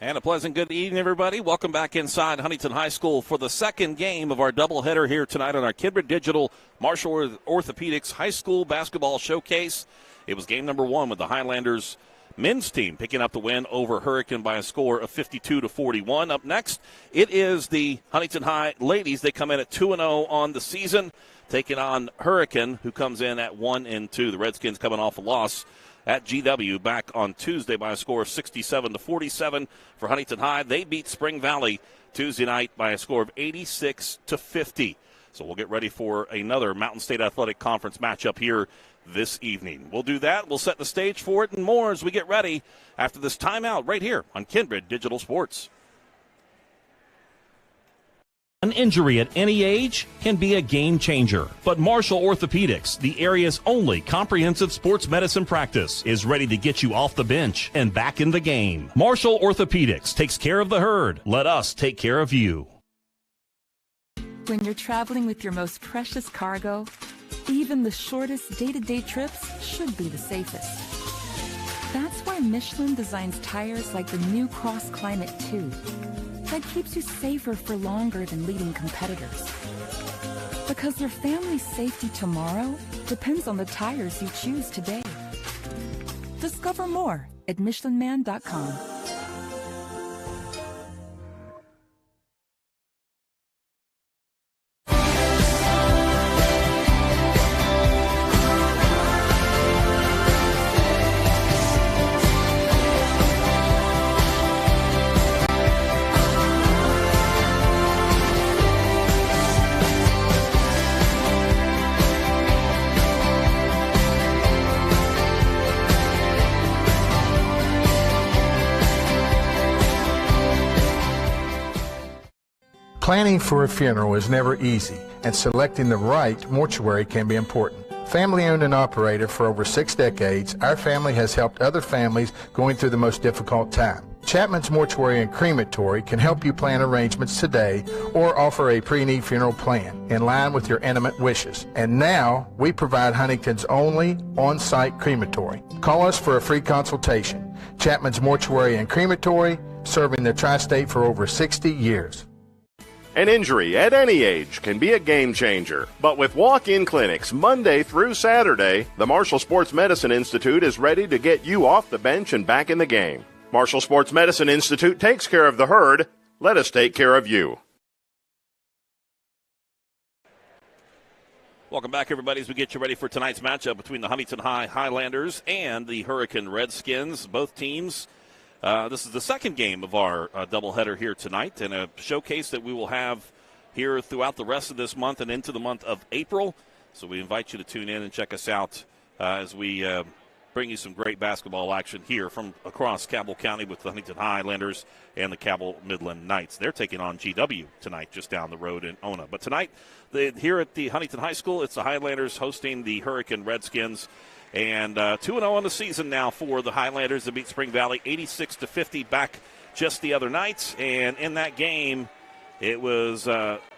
And a pleasant good evening, everybody. Welcome back inside Huntington High School for the second game of our doubleheader here tonight on our Kidbert Digital Marshall Orthopedics High School Basketball Showcase. It was game number one with the Highlanders men's team picking up the win over Hurricane by a score of 52-41. Up next, it is the Huntington High ladies. They come in at 2-0 on the season, taking on Hurricane, who comes in at 1-2. The Redskins coming off a loss at GW back on Tuesday by a score of 67-47 for Huntington High. They beat Spring Valley Tuesday night by a score of 86-50. So we'll get ready for another Mountain State Athletic Conference matchup here this evening. We'll do that. We'll set the stage for it and more as we get ready after this timeout right here on Kindred Digital Sports. An injury at any age can be a game changer, but Marshall Orthopedics, the area's only comprehensive sports medicine practice, is ready to get you off the bench and back in the game. Marshall Orthopedics takes care of the herd. Let us take care of you. When you're traveling with your most precious cargo, even the shortest day-to-day trips should be the safest. That's why Michelin designs tires like the new Cross Climate 2. That keeps you safer for longer than leading competitors. Because your family's safety tomorrow depends on the tires you choose today. Discover more at MichelinMan.com. Planning for a funeral is never easy, and selecting the right mortuary can be important. Family owned and operated for over 6 decades, our family has helped other families going through the most difficult time. Chapman's Mortuary and Crematory can help you plan arrangements today or offer a pre-need funeral plan in line with your intimate wishes. And now, we provide Huntington's only on-site crematory. Call us for a free consultation. Chapman's Mortuary and Crematory, serving the tri-state for over 60 years. An injury at any age can be a game changer, but with walk-in clinics Monday through Saturday, the Marshall Sports Medicine Institute is ready to get you off the bench and back in the game. Marshall Sports Medicine Institute takes care of the herd. Let us take care of you. Welcome back, everybody, as we get you ready for tonight's matchup between the Huntington High Highlanders and the Hurricane Redskins. Both teams, this is the second game of our doubleheader here tonight, and a showcase that we will have here throughout the rest of this month and into the month of April. So we invite you to tune in and check us out as we bring you some great basketball action here from across Cabell County with the Huntington Highlanders and the Cabell Midland Knights. They're taking on GW tonight just down the road in Ona. But tonight, here at the Huntington High School, it's the Highlanders hosting the Hurricane Redskins. And 2-0 on the season now for the Highlanders to beat Spring Valley 86-50 back just the other night. And in that game, it was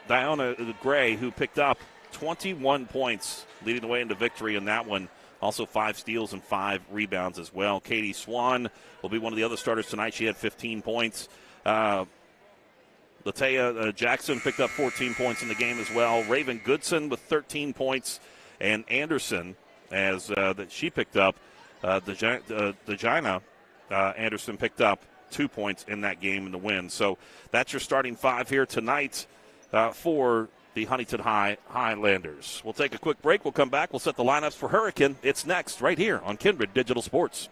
Diana Gray who picked up 21 points, leading the way into victory in that one. Also 5 steals and 5 rebounds as well. Katie Swan will be one of the other starters tonight. She had 15 points. Latea Jackson picked up 14 points in the game as well. Raven Goodson with 13 points. And Anderson, as that she picked up, Dejina Anderson picked up 2 points in that game in the win. So that's your starting 5 here tonight for the Huntington High Highlanders. We'll take a quick break. We'll come back. We'll set the lineups for Hurricane. It's next right here on Kindred Digital Sports.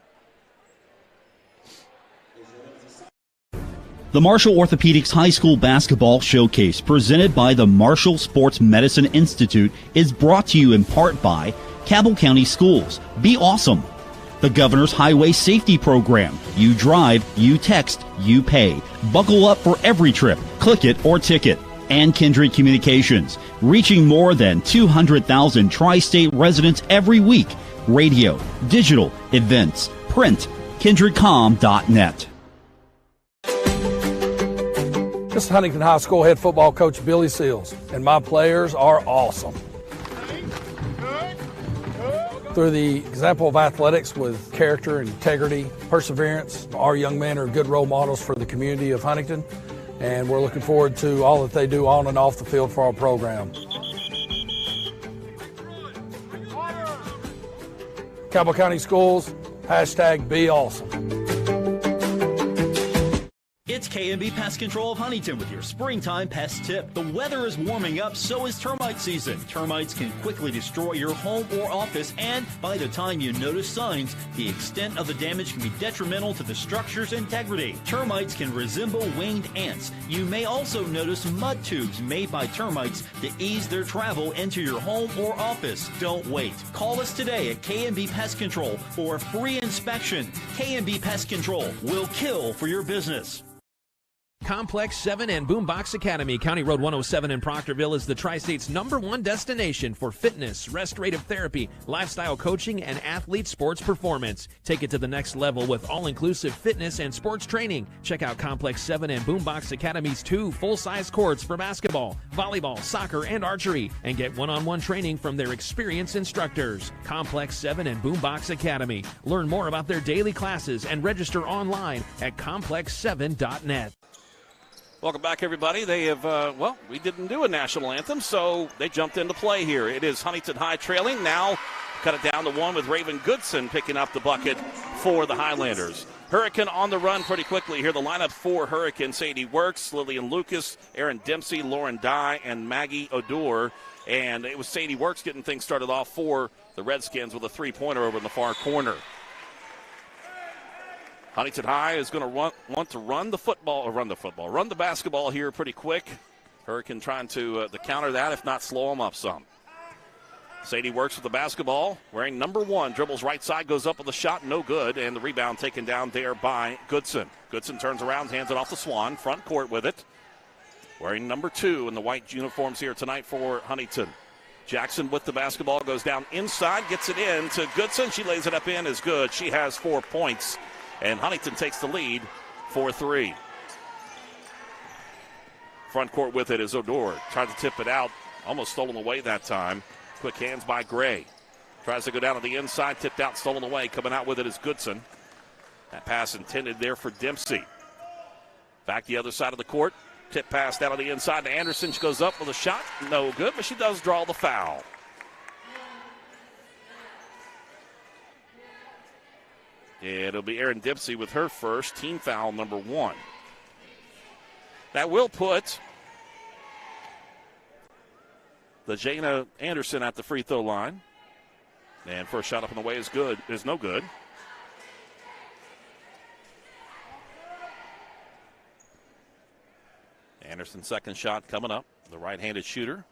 The Marshall Orthopedics High School Basketball Showcase, presented by the Marshall Sports Medicine Institute, is brought to you in part by Cabell County Schools. Be awesome. The Governor's Highway Safety Program. You drive, you text, you pay. Buckle up for every trip. Click it or ticket. And Kindred Communications, reaching more than 200,000 tri-state residents every week. Radio, digital, events, print, kindredcom.net. This is Huntington High School head football coach Billy Seals, and my players are awesome. Through the example of athletics with character, integrity, perseverance, our young men are good role models for the community of Huntington. And we're looking forward to all that they do on and off the field for our program. Cabell County Schools, #be awesome. It's K&B Pest Control of Huntington with your springtime pest tip. The weather is warming up, so is termite season. Termites can quickly destroy your home or office, and by the time you notice signs, the extent of the damage can be detrimental to the structure's integrity. Termites can resemble winged ants. You may also notice mud tubes made by termites to ease their travel into your home or office. Don't wait. Call us today at K&B Pest Control for a free inspection. K&B Pest Control will kill for your business. Complex 7 and Boombox Academy, County Road 107 in Proctorville, is the Tri-State's #1 destination for fitness, restorative therapy, lifestyle coaching, and athlete sports performance. Take it to the next level with all-inclusive fitness and sports training. Check out Complex 7 and Boombox Academy's 2 full-size courts for basketball, volleyball, soccer, and archery, and get one-on-one training from their experienced instructors. Complex 7 and Boombox Academy. Learn more about their daily classes and register online at complex7.net. Welcome back, everybody. They have, we didn't do a national anthem, so they jumped into play here. It is Huntington High trailing. Now cut it down to 1 with Raven Goodson picking up the bucket for the Highlanders. Hurricane on the run pretty quickly here. The lineup for Hurricane: Sadie Works, Lillian Lucas, Erin Dempsey, Lauren Dye, and Maggie Odor. And it was Sadie Works getting things started off for the Redskins with a three-pointer over in the far corner. Huntington High is going to want to run the basketball here pretty quick. Hurricane trying to counter that, if not slow them up some. Sadie Works with the basketball, wearing number 1, dribbles right side, goes up with a shot, no good, and the rebound taken down there by Goodson. Goodson turns around, hands it off to Swan, front court with it. Wearing number 2 in the white uniforms here tonight for Huntington. Jackson with the basketball, goes down inside, gets it in to Goodson. She lays it up in, is good. She has 4 points. And Huntington takes the lead 4-3. Front court with it is Odor. Tried to tip it out. Almost stolen away that time. Quick hands by Gray. Tries to go down to the inside. Tipped out, stolen away. Coming out with it is Goodson. That pass intended there for Dempsey. Back the other side of the court. Tip pass down on the inside to Anderson. She goes up with a shot. No good, but she does draw the foul. It'll be Erin Dempsey with her first, team foul number 1. That will put the Jana Anderson at the free throw line. And first shot up and away is no good. Anderson's second shot coming up. The right-handed shooter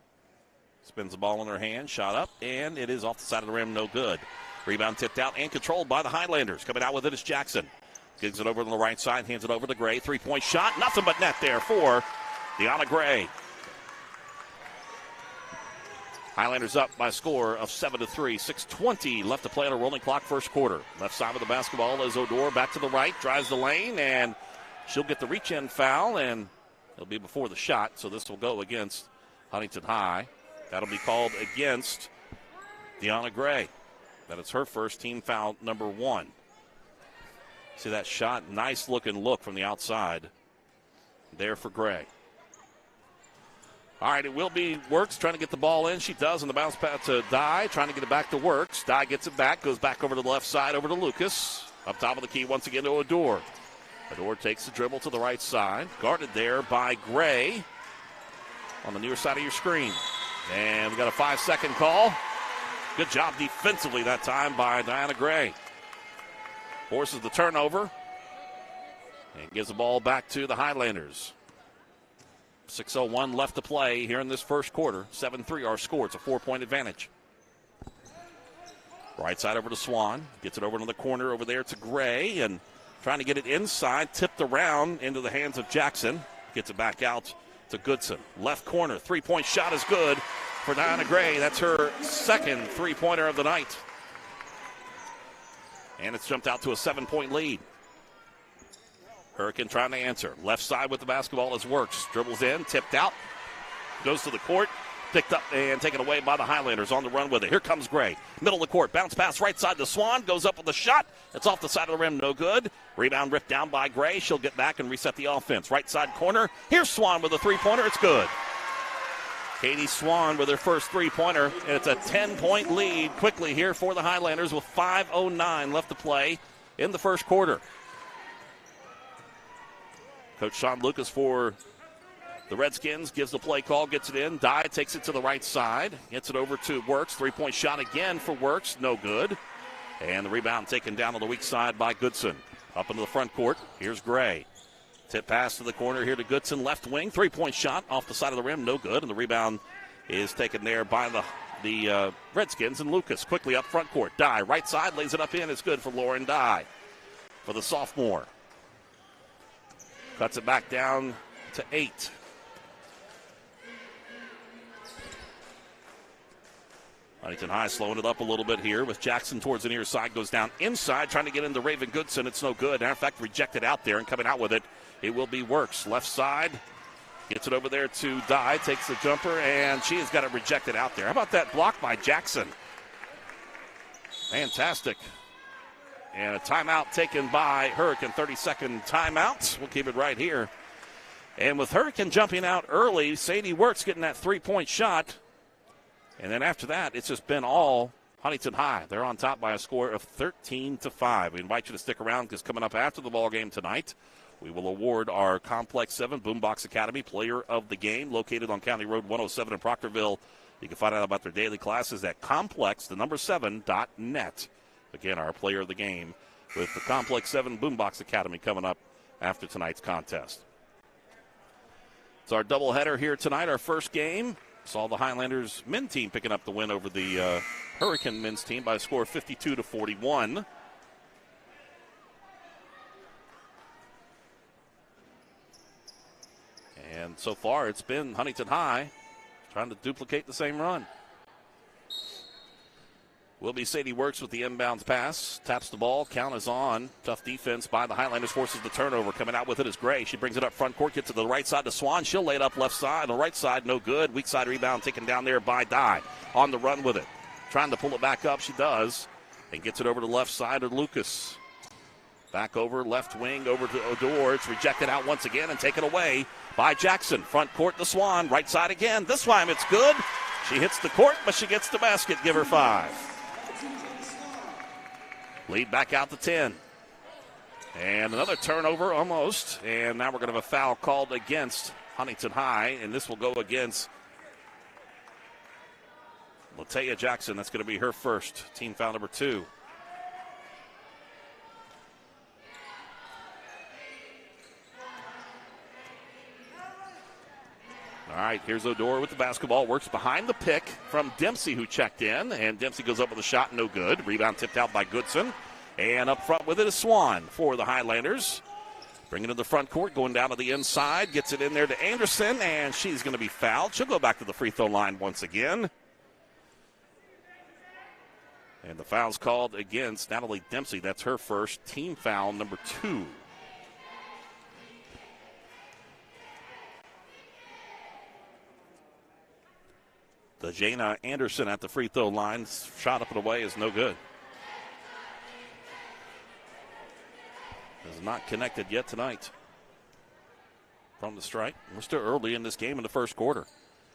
spins the ball in her hand, shot up, and it is off the side of the rim, no good. Rebound tipped out and controlled by the Highlanders. Coming out with it is Jackson. Gives it over on the right side, hands it over to Gray. Three-point shot, nothing but net there for Deanna Gray. Highlanders up by a score of 7-3. 6:20 left to play on a rolling clock, first quarter. Left side of the basketball is Odor, back to the right, drives the lane, and she'll get the reach-in foul, and it'll be before the shot, so this will go against Huntington High. That'll be called against Deanna Gray. That is her first, team foul number 1. See that shot? Nice looking look from the outside there for Gray. All right, it will be Works trying to get the ball in. She does on the bounce pass to Dye, trying to get it back to Works. Dye gets it back, goes back over to the left side, over to Lucas. Up top of the key once again to Odor. Odor takes the dribble to the right side. Guarded there by Gray on the near side of your screen. And we got a 5-second call. Good job defensively that time by Diana Gray. Forces the turnover and gives the ball back to the Highlanders. 6:01 left to play here in this first quarter. 7-3 our score. It's a 4-point advantage. Right side over to Swan. Gets it over to the corner over there to Gray. And trying to get it inside. Tipped around into the hands of Jackson. Gets it back out to Goodson. Left corner. Three-point shot is good for Diana Gray. That's her second three-pointer of the night. And it's jumped out to a 7-point lead. Hurricane trying to answer. Left side with the basketball as Works. Dribbles in, tipped out, goes to the court, picked up and taken away by the Highlanders on the run with it. Here comes Gray. Middle of the court, bounce pass right side to Swan, goes up with a shot. It's off the side of the rim, no good. Rebound ripped down by Gray. She'll get back and reset the offense. Right side corner. Here's Swan with a three-pointer. It's good. Katie Swan with her first three-pointer, and it's a 10-point lead quickly here for the Highlanders with 5:09 left to play in the first quarter. Coach Sean Lucas for the Redskins gives the play call, gets it in. Dye takes it to the right side, gets it over to Works. Three-point shot again for Works, no good. And the rebound taken down on the weak side by Goodson. Up into the front court, here's Gray. Tip pass to the corner here to Goodson, left wing. Three-point shot off the side of the rim, no good. And the rebound is taken there by the Redskins. And Lucas quickly up front court. Dye, right side, lays it up in. It's good for Lauren Dye for the sophomore. Cuts it back down to 8. Huntington High slowing it up a little bit here with Jackson towards the near side. Goes down inside, trying to get into Raven Goodson. It's no good. Matter of fact, rejected out there, and coming out with it, it will be Works. Left side, gets it over there to Dye, takes the jumper, and she has got it rejected out there. How about that block by Jackson? Fantastic. And a timeout taken by Hurricane, 30-second timeout. We'll keep it right here. And with Hurricane jumping out early, Sadie Works getting that three-point shot. And then after that, it's just been all Huntington High. They're on top by a score of 13-5. We invite you to stick around because coming up after the ball game tonight, we will award our Complex 7 Boombox Academy Player of the Game, located on County Road 107 in Proctorville. You can find out about their daily classes at complex7.net. Again, our Player of the Game with the Complex 7 Boombox Academy coming up after tonight's contest. It's our doubleheader here tonight, our first game. Saw the Highlanders men team picking up the win over the Hurricane men's team by a score of 52-41. And so far, it's been Huntington High trying to duplicate the same run. Will be Sadie Works with the inbounds pass. Taps the ball. Count is on. Tough defense by the Highlanders. Forces the turnover. Coming out with it is Gray. She brings it up front court. Gets to the right side to Swan. She'll lay it up left side. On the right side, no good. Weak side rebound taken down there by Dye. On the run with it. Trying to pull it back up. She does. And gets it over to the left side of Lucas. Back over, left wing, over to Odor. It's rejected out once again and taken away by Jackson. Front court to Swan. Right side again. This time it's good. She hits the court, but she gets the basket. Give her 5. Lead back out to 10. And another turnover almost. And now we're going to have a foul called against Huntington High. And this will go against Latea Jackson. That's going to be her first. Team foul number 2. All right, here's Odor with the basketball. Works behind the pick from Dempsey, who checked in. And Dempsey goes up with a shot, no good. Rebound tipped out by Goodson. And up front with it is Swan for the Highlanders. Bringing it to the front court, going down to the inside. Gets it in there to Anderson, and she's going to be fouled. She'll go back to the free throw line once again. And the foul's called against Natalie Dempsey. That's her first. Team foul number 2. Dejana Anderson at the free throw line. Shot up and away is no good. Is not connected yet tonight from the strike. We're still early in this game in the first quarter.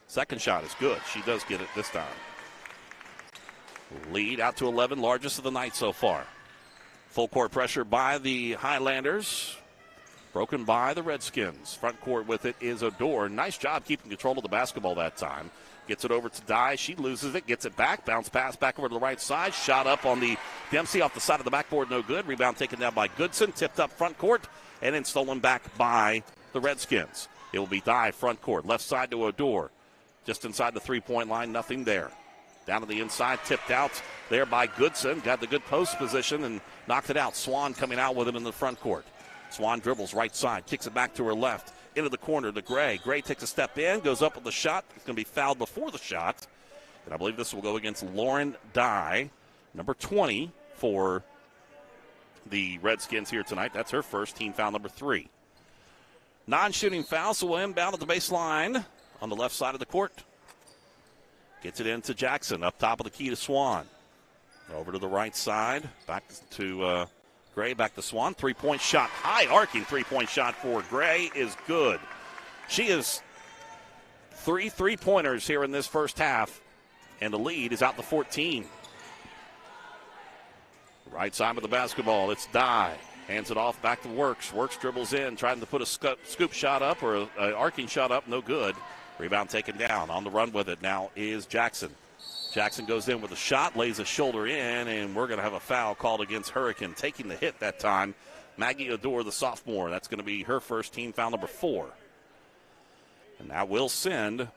Second shot is good. She does get it this time. Lead out to 11, largest of the night so far. Full court pressure by the Highlanders. Broken by the Redskins. Front court with it is Odor. Nice job keeping control of the basketball that time. Gets it over to Dye. She loses it. Gets it back. Bounce pass back over to the right side. Shot up on the Dempsey off the side of the backboard. No good. Rebound taken down by Goodson. Tipped up front court. And then stolen back by the Redskins. It will be Dye front court. Left side to Odor. Just inside the three-point line. Nothing there. Down to the inside. Tipped out there by Goodson. Got the good post position and knocked it out. Swan coming out with it in the front court. Swan dribbles right side. Kicks it back to her left. Into the corner to Gray. Gray takes a step in, goes up with the shot. It's going to be fouled before the shot. And I believe this will go against Lauren Dye, number 20 for the Redskins here tonight. That's her first. Team foul number 3. Non-shooting foul, so we'll inbound at the baseline on the left side of the court. Gets it into Jackson, up top of the key to Swan. Over to the right side, back to Gray, back to Swan. Three-point shot, high arcing three-point shot for Gray is good. She is 3 3-pointers here in this first half, and the lead is out to 14. Right side of the basketball, it's Dye. Hands it off back to Works. Works dribbles in, trying to put a scoop shot up or an arcing shot up, no good. Rebound taken down. On the run with it now is Jackson. Jackson goes in with a shot, lays a shoulder in, and we're going to have a foul called against Hurricane. Taking the hit that time, Maggie Odor, the sophomore. That's going to be her first. Team foul number 4. And that will send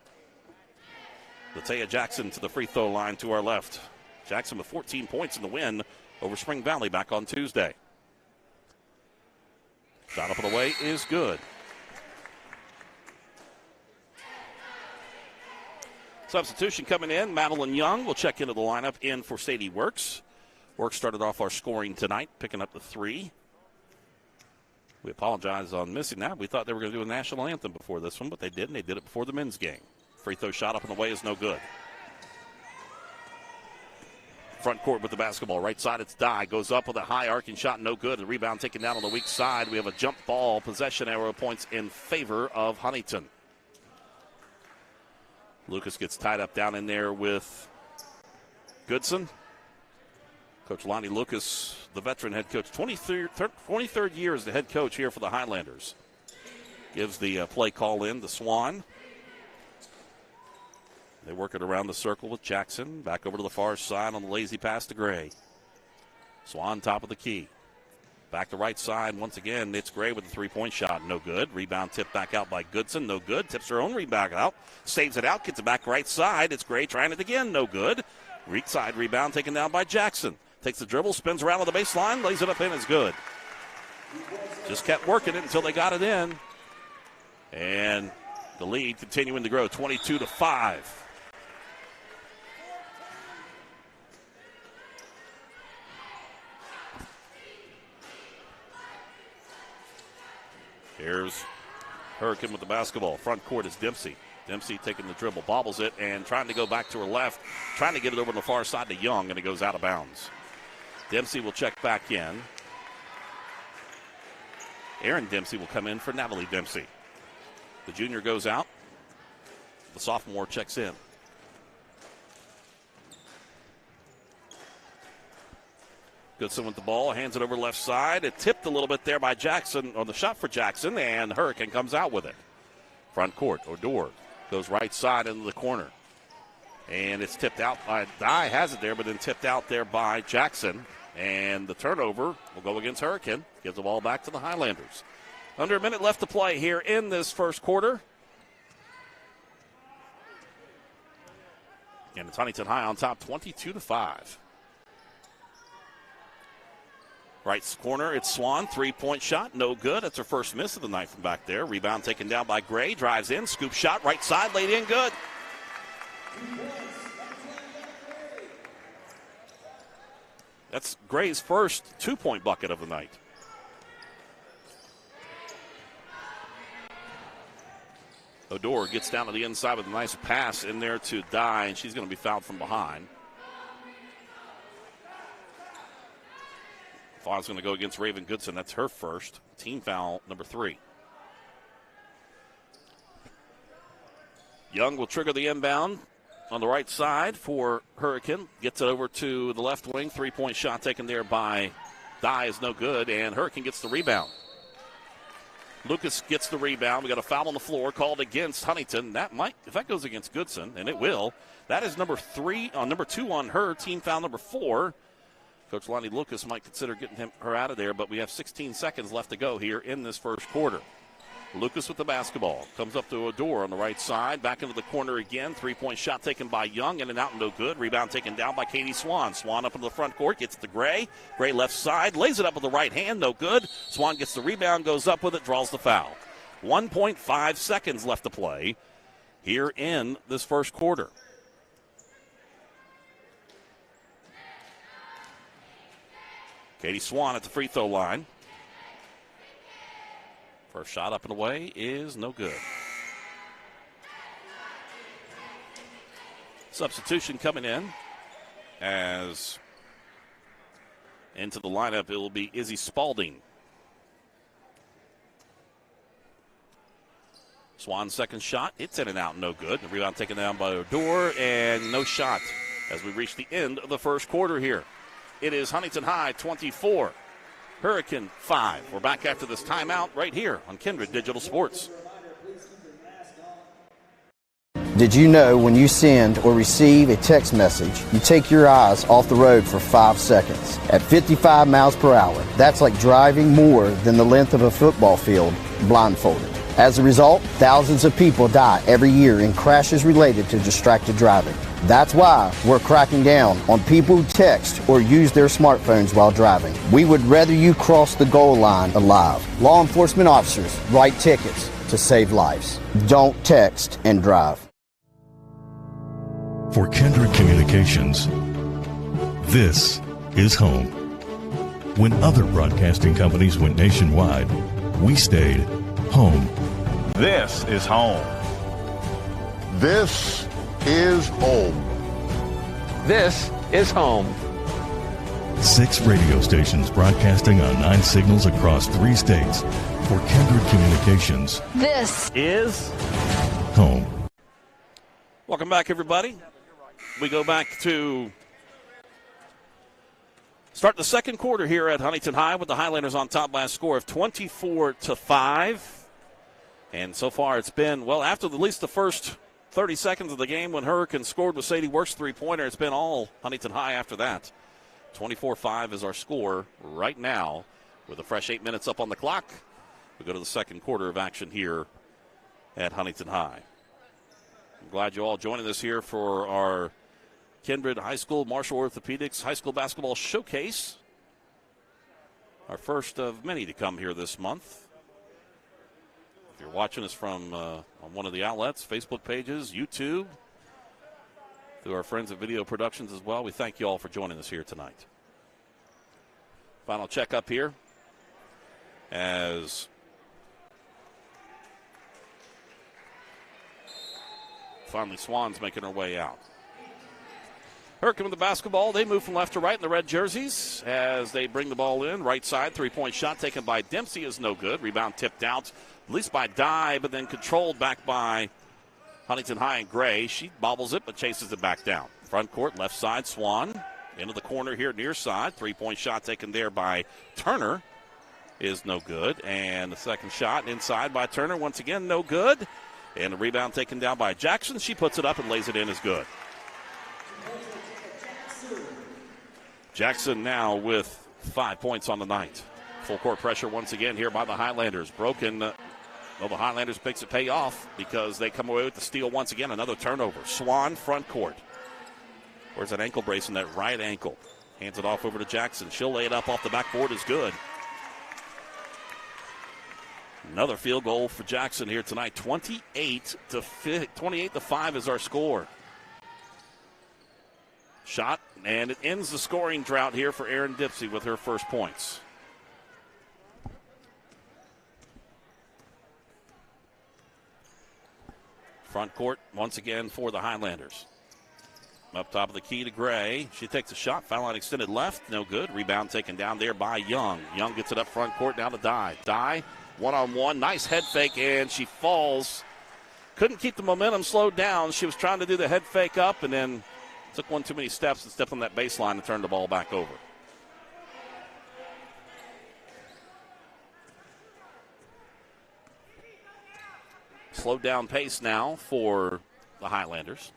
Latea Jackson to the free throw line to our left. Jackson with 14 points in the win over Spring Valley back on Tuesday. Shot up and away is good. Substitution coming in. Madeline Young will check into the lineup in for Sadie Works. Works started off our scoring tonight, picking up the 3. We apologize on missing that. We thought they were going to do a national anthem before this one, but they didn't. They did it before the men's game. Free throw shot up and away is no good. Front court with the basketball. Right side, it's Dye. Goes up with a high arcing shot, no good. The rebound taken down on the weak side. We have a jump ball. Possession arrow points in favor of Huntington. Lucas gets tied up down in there with Goodson. Coach Lonnie Lucas, the veteran head coach, 23rd year as the head coach here for the Highlanders. Gives the play call in to Swan. They work it around the circle with Jackson. Back over to the far side on the lazy pass to Gray. Swan top of the key. Back to right side once again. It's Gray with the 3-point shot. No good. Rebound tipped back out by Goodson. No good. Tips her own rebound out. Saves it out. Gets it back right side. It's Gray trying it again. No good. Weak side rebound taken down by Jackson. Takes the dribble. Spins around on the baseline. Lays it up in. It's good. Just kept working it until they got it in. And the lead continuing to grow. 22-5. Here's Hurricane with the basketball. Front court is Dempsey. Dempsey taking the dribble, bobbles it, and trying to go back to her left, trying to get it over to the far side to Young, and it goes out of bounds. Dempsey will check back in. Aaron Dempsey will come in for Natalie Dempsey. The junior goes out. The sophomore checks in. Goodson with the ball, hands it over left side. It tipped a little bit there by Jackson on the shot for Jackson, and Hurricane comes out with it. Front court, Odor goes right side into the corner. And it's tipped out by Dye, has it there, but then tipped out there by Jackson. And the turnover will go against Hurricane. Gives the ball back to the Highlanders. Under a minute left to play here in this first quarter. And it's Huntington High on top, 22-5. Right corner, it's Swan, three-point shot, no good. That's her first miss of the night from back there. Rebound taken down by Gray, drives in, scoop shot, right side, laid in, good. That's Gray's first two-point bucket of the night. Odor gets down to the inside with a nice pass in there to Dye, and she's going to be fouled from behind. Foul's going to go against Raven Goodson. That's her first. Team foul number 3. Young will trigger the inbound on the right side for Hurricane. Gets it over to the left wing. Three-point shot taken there by Dye is no good, and Hurricane gets the rebound. Lucas gets the rebound. We got a foul on the floor called against Huntington. That might, if that goes against Goodson, and it will, that is number 2 on her. Team foul number 4. Coach Lonnie Lucas might consider getting her out of there, but we have 16 seconds left to go here in this first quarter. Lucas with the basketball. Comes up to Odor on the right side. Back into the corner again. Three-point shot taken by Young. In and out, no good. Rebound taken down by Katie Swan. Swan up into the front court. Gets it to Gray. Gray left side. Lays it up with the right hand. No good. Swan gets the rebound. Goes up with it. Draws the foul. 1.5 seconds left to play here in this first quarter. Katie Swan at the free throw line. First shot up and away is no good. Substitution coming in as into the lineup. It will be Izzy Spalding. Swan's second shot. It's in and out, no good. The rebound taken down by Odor, and no shot as we reach the end of the first quarter here. It is Huntington High 24, Hurricane 5. We're back after this timeout right here on Kindred Digital Sports. Did you know when you send or receive a text message, you take your eyes off the road for 5 seconds? At 55 miles per hour, that's like driving more than the length of a football field blindfolded. As a result, thousands of people die every year in crashes related to distracted driving. That's why we're cracking down on people who text or use their smartphones while driving. We would rather you cross the goal line alive. Law enforcement officers write tickets to save lives. Don't text and drive. For Kindred Communications, this is home. When other broadcasting companies went nationwide, we stayed home. This is home. This is home. This is home. 6 radio stations broadcasting on 9 signals across 3 states. For Kindred Communications, this is home. Welcome back, everybody. We go back to start the second quarter here at Huntington High with the Highlanders on top by a score of 24-5. And so far it's been, well, after at least the first 30 seconds of the game when Hurricane scored with Sadie Work's three-pointer, it's been all Huntington High after that. 24-5 is our score right now with a fresh 8 minutes up on the clock. We go to the second quarter of action here at Huntington High. I'm glad you're all joining us here for our Kindred High School Marshall Orthopedics High School Basketball Showcase. Our first of many to come here this month. If you're watching us from on one of the outlets, Facebook pages, YouTube, through our friends at Video Productions as well, we thank you all for joining us here tonight. Final checkup here as finally Swan's making her way out. Herkimer with the basketball. They move from left to right in the red jerseys as they bring the ball in. Right side, three-point shot taken by Dempsey is no good. Rebound tipped out, at least by Dye, but then controlled back by Huntington High and Gray. She bobbles it but chases it back down. Front court, left side, Swan. Into the corner here, near side. Three-point shot taken there by Turner is no good. And the second shot inside by Turner, once again, no good. And the rebound taken down by Jackson. She puts it up and lays it in is good. Jackson now with 5 points on the night. Full court pressure once again here by the Highlanders. Broken. The Highlanders makes it pay off because they come away with the steal once again. Another turnover. Swan front court. Where's that ankle brace in that right ankle? Hands it off over to Jackson. She'll lay it up off the backboard is good. Another field goal for Jackson here tonight. 28 to 5 is our score. Shot, and it ends the scoring drought here for Erin Dempsey with her first points. Front court once again for the Highlanders. Up top of the key to Gray. She takes a shot. Foul line extended left. No good. Rebound taken down there by Young. Young gets it up front court down to Dye. Dye, one-on-one. Nice head fake, and she falls. Couldn't keep the momentum, slowed down. She was trying to do the head fake up and then took one too many steps and stepped on that baseline and turned the ball back over. Slowed down pace now for the Highlanders.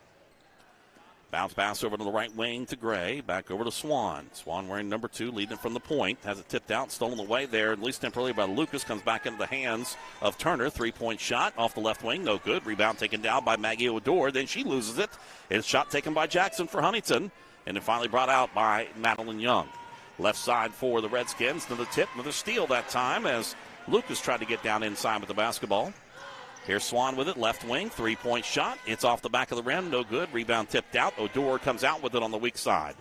Bounce pass over to the right wing to Gray. Back over to Swan. Swan wearing number 2, leading from the point. Has it tipped out, stolen away there, at least temporarily by Lucas. Comes back into the hands of Turner. Three-point shot off the left wing. No good. Rebound taken down by Maggie Odor. Then she loses it. It's shot taken by Jackson for Huntington. And then finally brought out by Madeline Young. Left side for the Redskins. Another tip, another steal that time as Lucas tried to get down inside with the basketball. Here's Swan with it, left wing, three-point shot. It's off the back of the rim, no good. Rebound tipped out. Odor comes out with it on the weak side.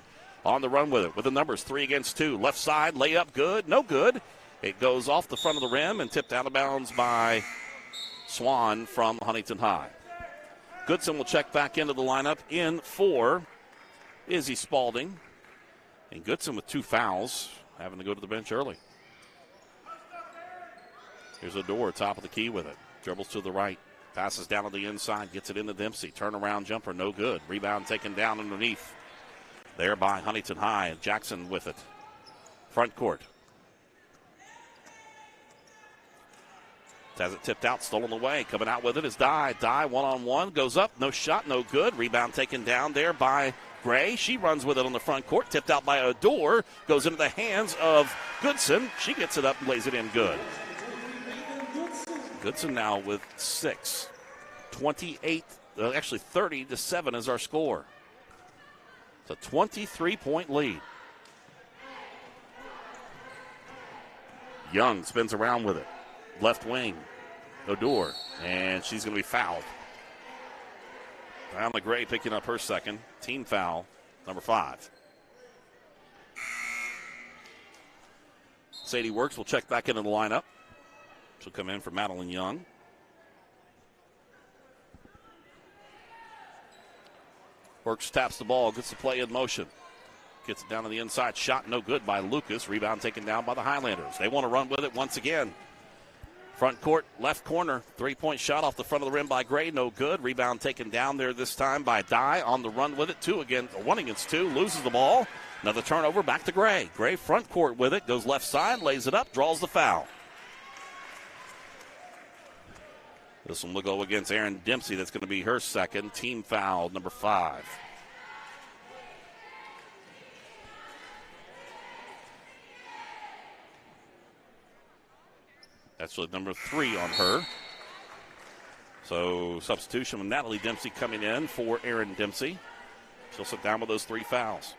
On the run with it, with the numbers 3 against 2. Left side, layup, good, no good. It goes off the front of the rim and tipped out of bounds by Swan from Huntington High. Goodson will check back into the lineup in for Izzy Spalding. And Goodson with 2 fouls, having to go to the bench early. Here's Odor, top of the key with it. Dribbles to the right, passes down on the inside, gets it into Dempsey. Turnaround jumper, no good. Rebound taken down underneath. There by Huntington High. Jackson with it. Front court. Has it tipped out, stolen away. Coming out with it is Dye. Dye one-on-one, goes up, no shot, no good. Rebound taken down there by Gray. She runs with it on the front court, tipped out by Odor. Goes into the hands of Goodson. She gets it up and lays it in good. Goodson now with 6. 30 to 7 is our score. It's a 23-point lead. Young spins around with it. Left wing, Odor, and she's going to be fouled. Diana Gray picking up her second. Team foul, number 5. Sadie Works will check back into the lineup. She'll come in for Madeline Young. Works taps the ball, gets the play in motion. Gets it down to the inside. Shot no good by Lucas. Rebound taken down by the Highlanders. They want to run with it once again. Front court, left corner. 3-point shot off the front of the rim by Gray. No good. Rebound taken down there this time by Dye. On the run with it. 1 against 2. Loses the ball. Another turnover back to Gray. Gray front court with it. Goes left side. Lays it up. Draws the foul. This one will go against Erin Dempsey. That's going to be her second. Team foul, number 5. That's number 3 on her. So substitution with Natalie Dempsey coming in for Erin Dempsey. She'll sit down with those 3 fouls.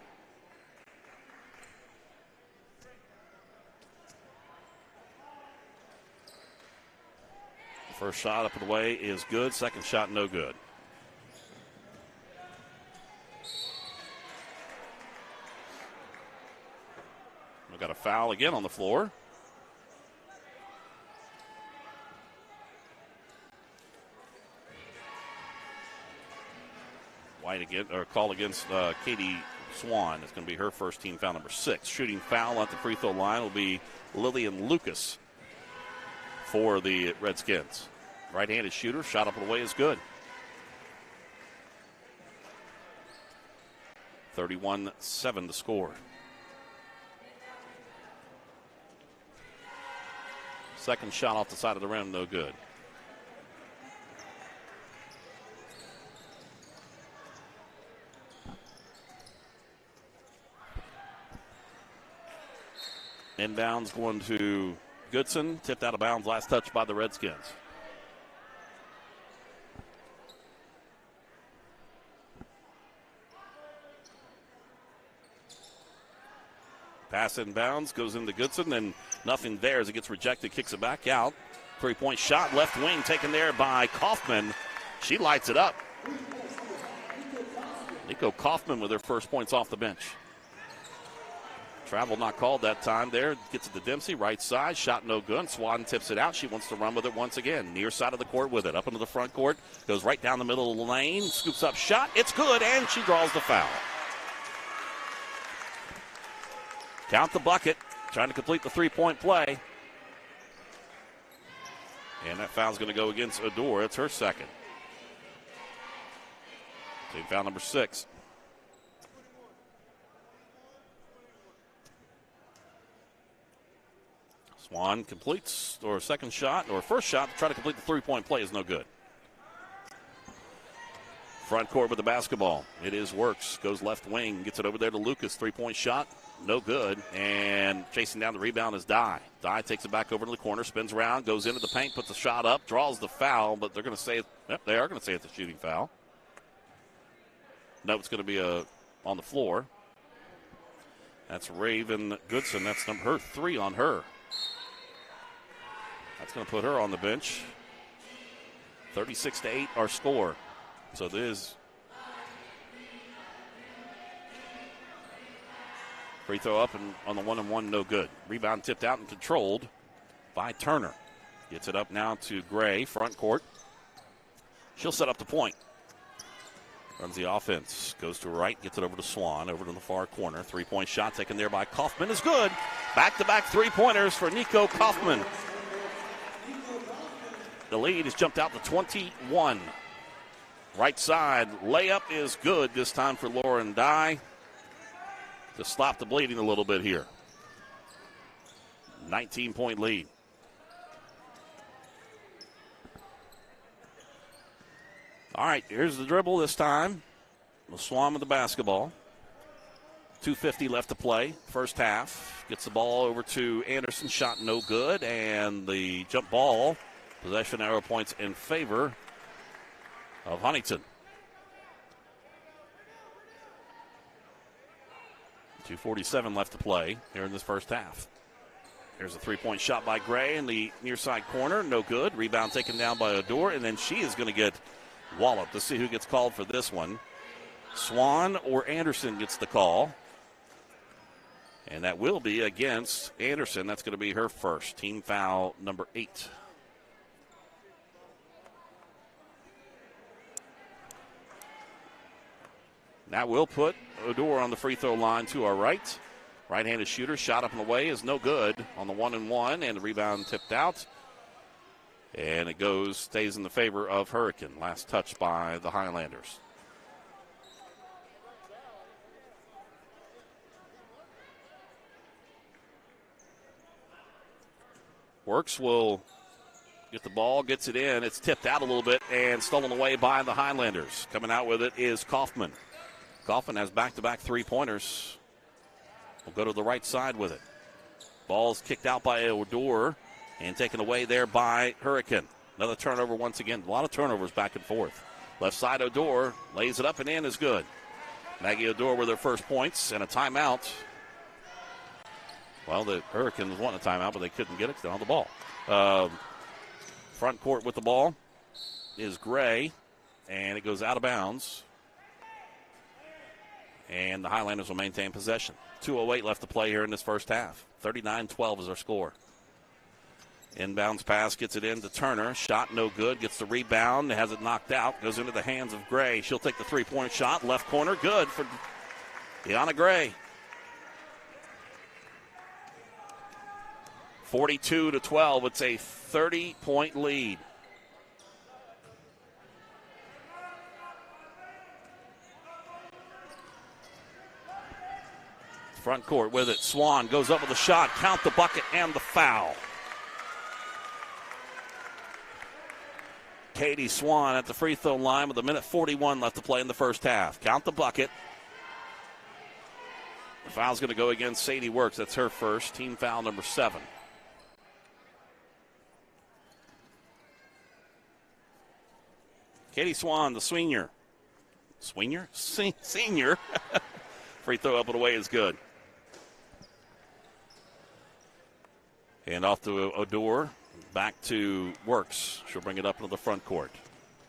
First shot up and away is good. Second shot, no good. We've got a foul again on the floor. White again, or call against Katie Swan. It's going to be her first team foul, number 6. Shooting foul at the free throw line will be Lillian Lucas for the Redskins. Right-handed shooter, shot up and away is good. 31-7 the score. Second shot off the side of the rim, no good. Inbounds going to Goodson. Tipped out of bounds, last touch by the Redskins. Pass inbounds, goes into Goodson, and nothing there as it gets rejected, kicks it back out. 3-point shot, left wing taken there by Kaufman. She lights it up. Nico Kaufman with her first points off the bench. Travel not called that time there. Gets it to Dempsey, right side. Shot no good. Swan tips it out. She wants to run with it once again. Near side of the court with it. Up into the front court. Goes right down the middle of the lane. Scoops up shot. It's good, and she draws the foul. Count the bucket. Trying to complete the 3-point play. And that foul's going to go against Adore. It's her second. Team foul number 6. Swan completes, or second shot, or first shot to try to complete the 3-point play is no good. Front court with the basketball. It is Works. Goes left wing, gets it over there to Lucas. 3-point shot, no good. And chasing down the rebound is Dye. Dye takes it back over to the corner, spins around, goes into the paint, puts the shot up, draws the foul, but they're going to say, they are going to say it's a shooting foul. No, it's going to be on the floor. That's Raven Goodson. That's her 3 on her. That's going to put her on the bench. 36-8 our score. So this free throw up and on the 1-and-1, no good. Rebound tipped out and controlled by Turner. Gets it up now to Gray, front court. She'll set up the point. Runs the offense. Goes to right, gets it over to Swan, over to the far corner. 3-point shot taken there by Kaufman is good. Back-to-back 3-pointers for Nico Kaufman. The lead has jumped out to 21. Right side layup is good this time for Lauren Dye to stop the bleeding a little bit here. 19-point lead. All right, here's the dribble this time. The Swan with the basketball. 2:50 left to play, first half. Gets the ball over to Anderson, shot no good, and the jump ball. Possession arrow points in favor of Huntington. 2:47 left to play here in this first half. Here's a 3-point shot by Gray in the near side corner. No good. Rebound taken down by Adore, and then she is going to get walloped. Let's see who gets called for this one. Swan or Anderson gets the call. And that will be against Anderson. That's going to be her first. Team foul number 8. That will put Odor on the free throw line to our right. Right-handed shooter, shot up and away is no good on the 1-and-1, and the rebound tipped out. And it stays in the favor of Hurricane. Last touch by the Highlanders. Works will get the ball, gets it in. It's tipped out a little bit and stolen away by the Highlanders. Coming out with it is Kaufman. Kaufman has back-to-back 3-pointers. We'll go to the right side with it. Ball's kicked out by Odor and taken away there by Hurricane. Another turnover once again. A lot of turnovers back and forth. Left side Odor lays it up and in is good. Maggie Odor with her first points and a timeout. Well, the Hurricanes wanted a timeout, but they couldn't get it because they don't have the ball. Front court with the ball is Gray, and it goes out of bounds. And the Highlanders will maintain possession. 2:08 left to play here in this first half. 39-12 is our score. Inbounds pass, gets it in to Turner. Shot no good, gets the rebound, has it knocked out, goes into the hands of Gray. She'll take the three-point shot, left corner, good for Deanna Gray. 42-12, it's a 30-point lead. Front court with it, Swan goes up with a shot, count the bucket and the foul. Katie Swan at the free throw line with 1:41 left to play in the first half. Count the bucket. The foul's going to go against Sadie Works. That's her first. Team foul number 7. Katie Swan, the senior. Senior. Free throw up and away is good. And off to Odor. Back to Works. She'll bring it up into the front court.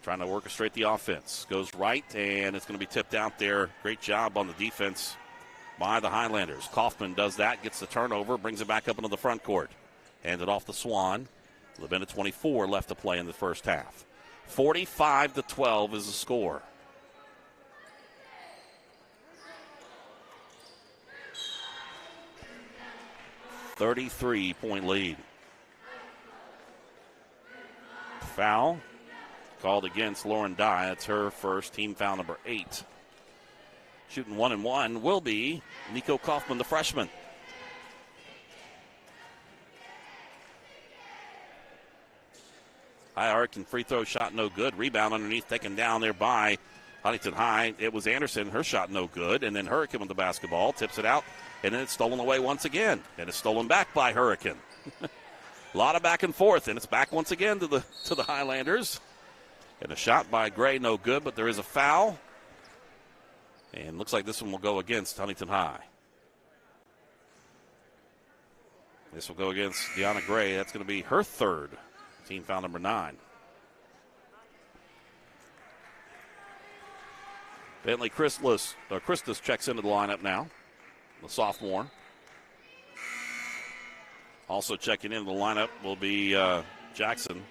Trying to orchestrate the offense. Goes right, and it's going to be tipped out there. Great job on the defense by the Highlanders. Kaufman does that, gets the turnover, brings it back up into the front court. Hands it off to Swan. 1:24 left to play in the first half. 45-12 is the score. .33 lead. Foul called against Lauren Dye. That's her first, team foul number 8. Shooting 1-1 will be Nico Kaufman, the freshman. High arc and free throw shot no good. Rebound underneath taken down there by Huntington High. It was Anderson. Her shot no good. And then Hurricane with the basketball. Tips it out. And then it's stolen away once again. And it's stolen back by Hurricane. A lot of back and forth. And it's back once again to the Highlanders. And a shot by Gray no good. But there is a foul. And looks like this one will go against Huntington High. This will go against Deanna Gray. That's going to be her third. Team foul number 9. Bentley Christus checks into the lineup now, the sophomore. Also checking into the lineup will be Jackson.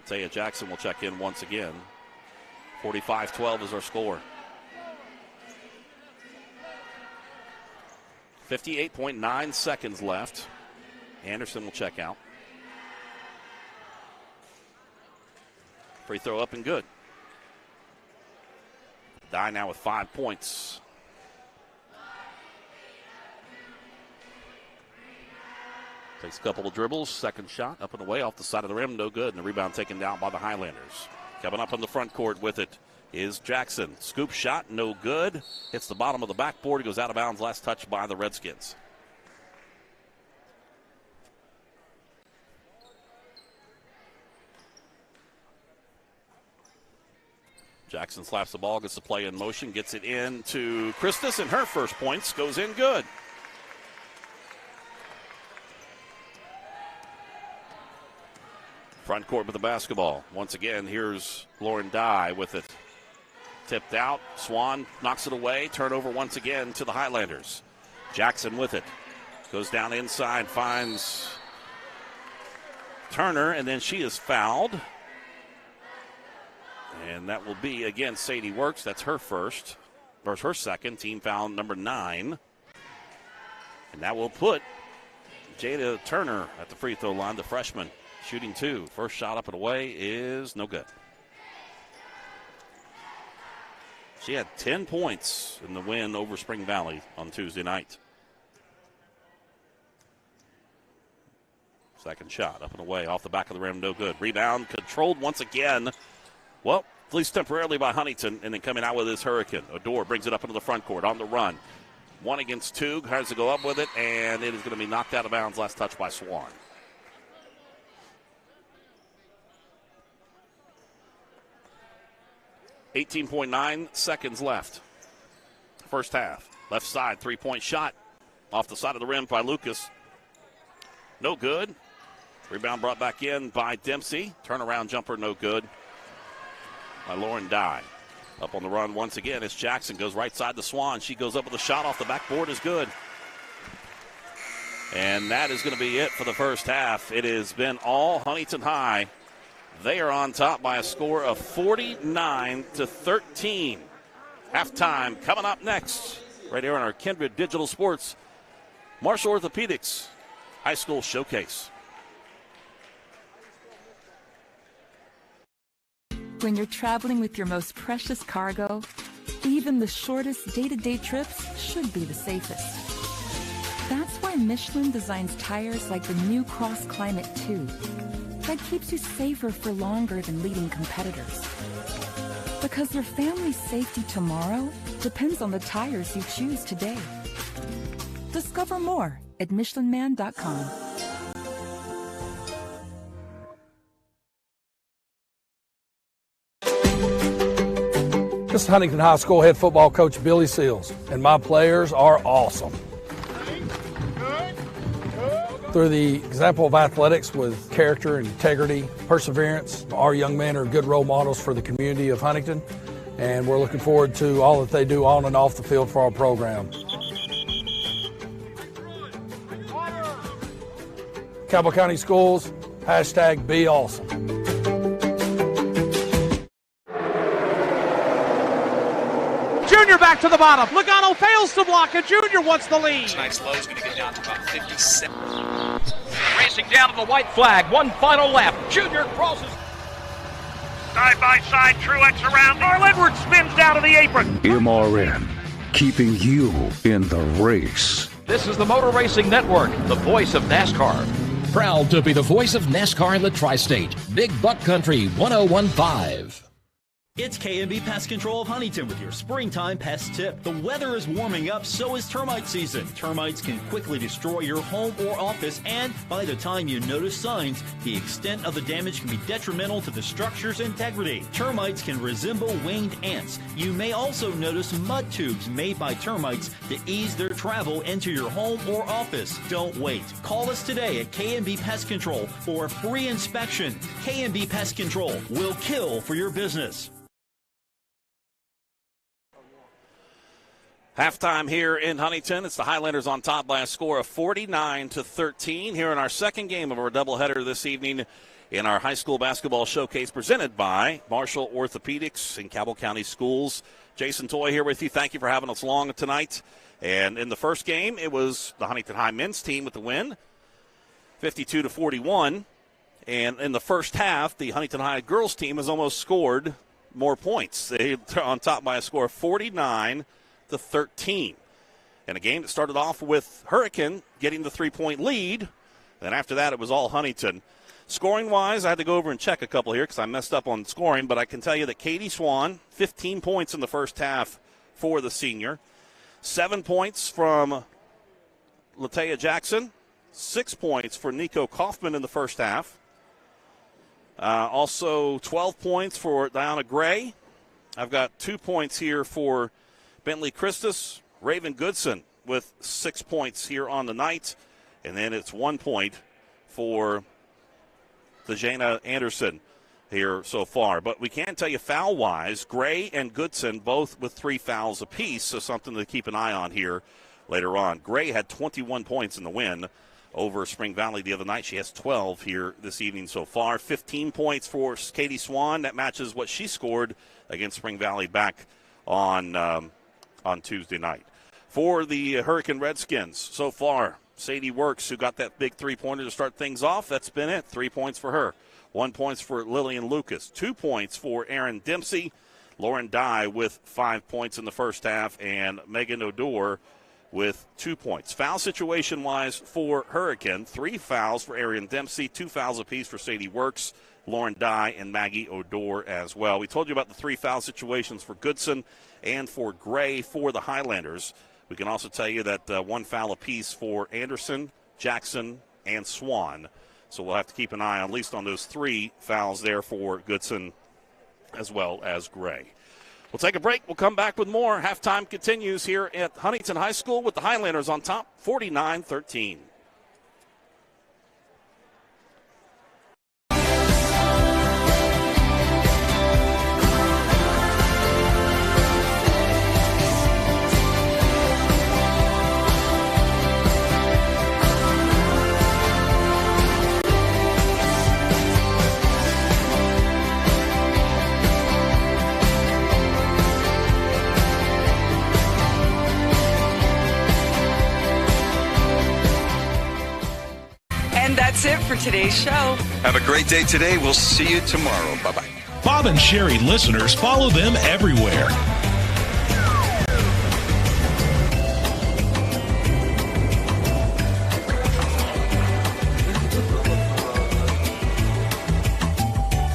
Taya Jackson will check in once again. 45-12 is our score. 58.9 seconds left. Anderson will check out. Free throw up and good. Dye now with 5 points. Takes a couple of dribbles. Second shot up and away off the side of the rim. No good. And the rebound taken down by the Highlanders. Coming up on the front court with it is Jackson. Scoop shot, no good. Hits the bottom of the backboard. Goes out of bounds. Last touch by the Redskins. Jackson slaps the ball, gets the play in motion, gets it in to Christus, and her first points goes in good. Front court with the basketball. Once again, here's Lauren Dye with it. Tipped out. Swan knocks it away. Turnover once again to the Highlanders. Jackson with it. Goes down inside, finds Turner, and then she is fouled. And that will be against Sadie Works. That's her first, or her second, team foul number 9. And that will put Jada Turner at the free throw line, the freshman, shooting 2. First shot up and away is no good. She had 10 points in the win over Spring Valley on Tuesday night. Second shot up and away off the back of the rim, no good. Rebound controlled once again. Well, at least temporarily by Huntington, and then coming out with his Hurricane. Odor brings it up into the front court on the run. 1 against 2, has to go up with it, and it is going to be knocked out of bounds. Last touch by Swan. .9 seconds left. First half. Left side, 3-point shot. Off the side of the rim by Lucas. No good. Rebound brought back in by Dempsey. Turnaround jumper, no good. By Lauren Dye. Up on the run once again as Jackson goes right side to Swan. She goes up with a shot off the backboard, is good. And that is going to be it for the first half. It has been all Huntington High. They are on top by a score of 49-13. Halftime coming up next, right here on our Kindred Digital Sports Marshall Orthopedics High School Showcase. When you're traveling with your most precious cargo, even the shortest day-to-day trips should be the safest. That's why Michelin designs tires like the new Cross Climate 2 that keeps you safer for longer than leading competitors. Because your family's safety tomorrow depends on the tires you choose today. Discover more at MichelinMan.com. This is Huntington High School head football coach Billy Seals, and my players are awesome. Through the example of athletics with character, integrity, perseverance, our young men are good role models for the community of Huntington, and we're looking forward to all that they do on and off the field for our program. Cabell County Schools, hashtag be awesome. Junior back to the bottom. Logano fails to block, and Junior wants the lead. Nice low is going to get down to about 57. Racing down to the white flag. One final lap. Junior crosses. Side by side, Truex around. Carl Edwards spins down to the apron. MRN, keeping you in the race. This is the Motor Racing Network, the voice of NASCAR. Proud to be the voice of NASCAR in the tri-state. Big Buck Country 1015. It's K&B Pest Control of Huntington with your springtime pest tip. The weather is warming up, so is termite season. Termites can quickly destroy your home or office, and by the time you notice signs, the extent of the damage can be detrimental to the structure's integrity. Termites can resemble winged ants. You may also notice mud tubes made by termites to ease their travel into your home or office. Don't wait. Call us today at K&B Pest Control for a free inspection. K&B Pest Control will kill for your business. Halftime here in Huntington. It's the Highlanders on top by a score of 49-13 here in our second game of our doubleheader this evening in our high school basketball showcase presented by Marshall Orthopedics and Cabell County Schools. Jason Toy here with you. Thank you for having us along tonight. And in the first game, it was the Huntington High men's team with the win, 52-41. And in the first half, the Huntington High girls team has almost scored more points. They're on top by a score of 49-13. And a game that started off with Hurricane getting the 3-point lead. Then after that, it was all Huntington. Scoring-wise, I had to go over and check a couple here because I messed up on scoring, but I can tell you that Katie Swan, 15 points in the first half for the senior. 7 points from Latea Jackson. 6 points for Nico Kaufman in the first half. Also 12 points for Diana Gray. I've got 2 points here for Bentley Christus, Raven Goodson with 6 points here on the night. And then it's 1 point for Dejana Anderson here so far. But we can tell you foul-wise, Gray and Goodson both with 3 fouls apiece, so something to keep an eye on here later on. Gray had 21 points in the win over Spring Valley the other night. She has 12 here this evening so far. 15 points for Katie Swan. That matches what she scored against Spring Valley back on Tuesday night. For the Hurricane Redskins so far, Sadie Works, who got that big three-pointer to start things off, that's been it. 3 points for her. 1 point for Lillian Lucas. 2 points for Erin Dempsey. Lauren Dye with 5 points in the first half, and Megan Odor with 2 points. Foul situation-wise for Hurricane, 3 fouls for Erin Dempsey, 2 fouls apiece for Sadie Works, Lauren Dye, and Maggie Odor as well. We told you about the 3 foul situations for Goodson and for Gray for the Highlanders. We can also tell you that 1 foul apiece for Anderson, Jackson, and Swan. So we'll have to keep an eye at least on those 3 fouls there for Goodson as well as Gray. We'll take a break. We'll come back with more. Halftime continues here at Huntington High School with the Highlanders on top, 49-13. for today's show. Have a great day today. We'll see you tomorrow. Bye-bye. Bob and Sherry listeners, follow them everywhere.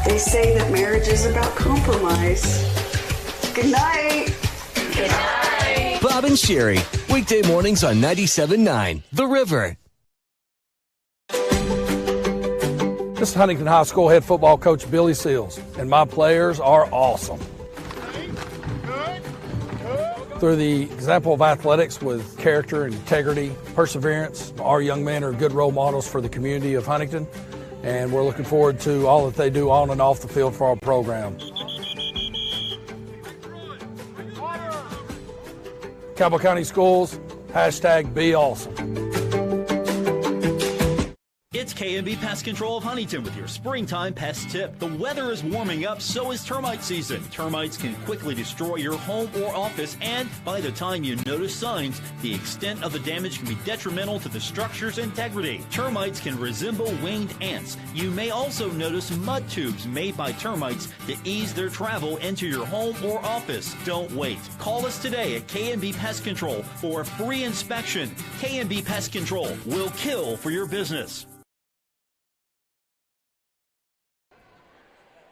They say that marriage is about compromise. Good night. Good night. Bob and Sherry, weekday mornings on 97.9 The River. This is Huntington High School head football coach Billy Seals, and my players are awesome. Through the example of athletics with character, integrity, perseverance, our young men are good role models for the community of Huntington, and we're looking forward to all that they do on and off the field for our program. Cabell County Schools, #BeAwesome. It's K&B Pest Control of Huntington with your springtime pest tip. The weather is warming up, so is termite season. Termites can quickly destroy your home or office, and by the time you notice signs, the extent of the damage can be detrimental to the structure's integrity. Termites can resemble winged ants. You may also notice mud tubes made by termites to ease their travel into your home or office. Don't wait. Call us today at K&B Pest Control for a free inspection. K&B Pest Control will kill for your business.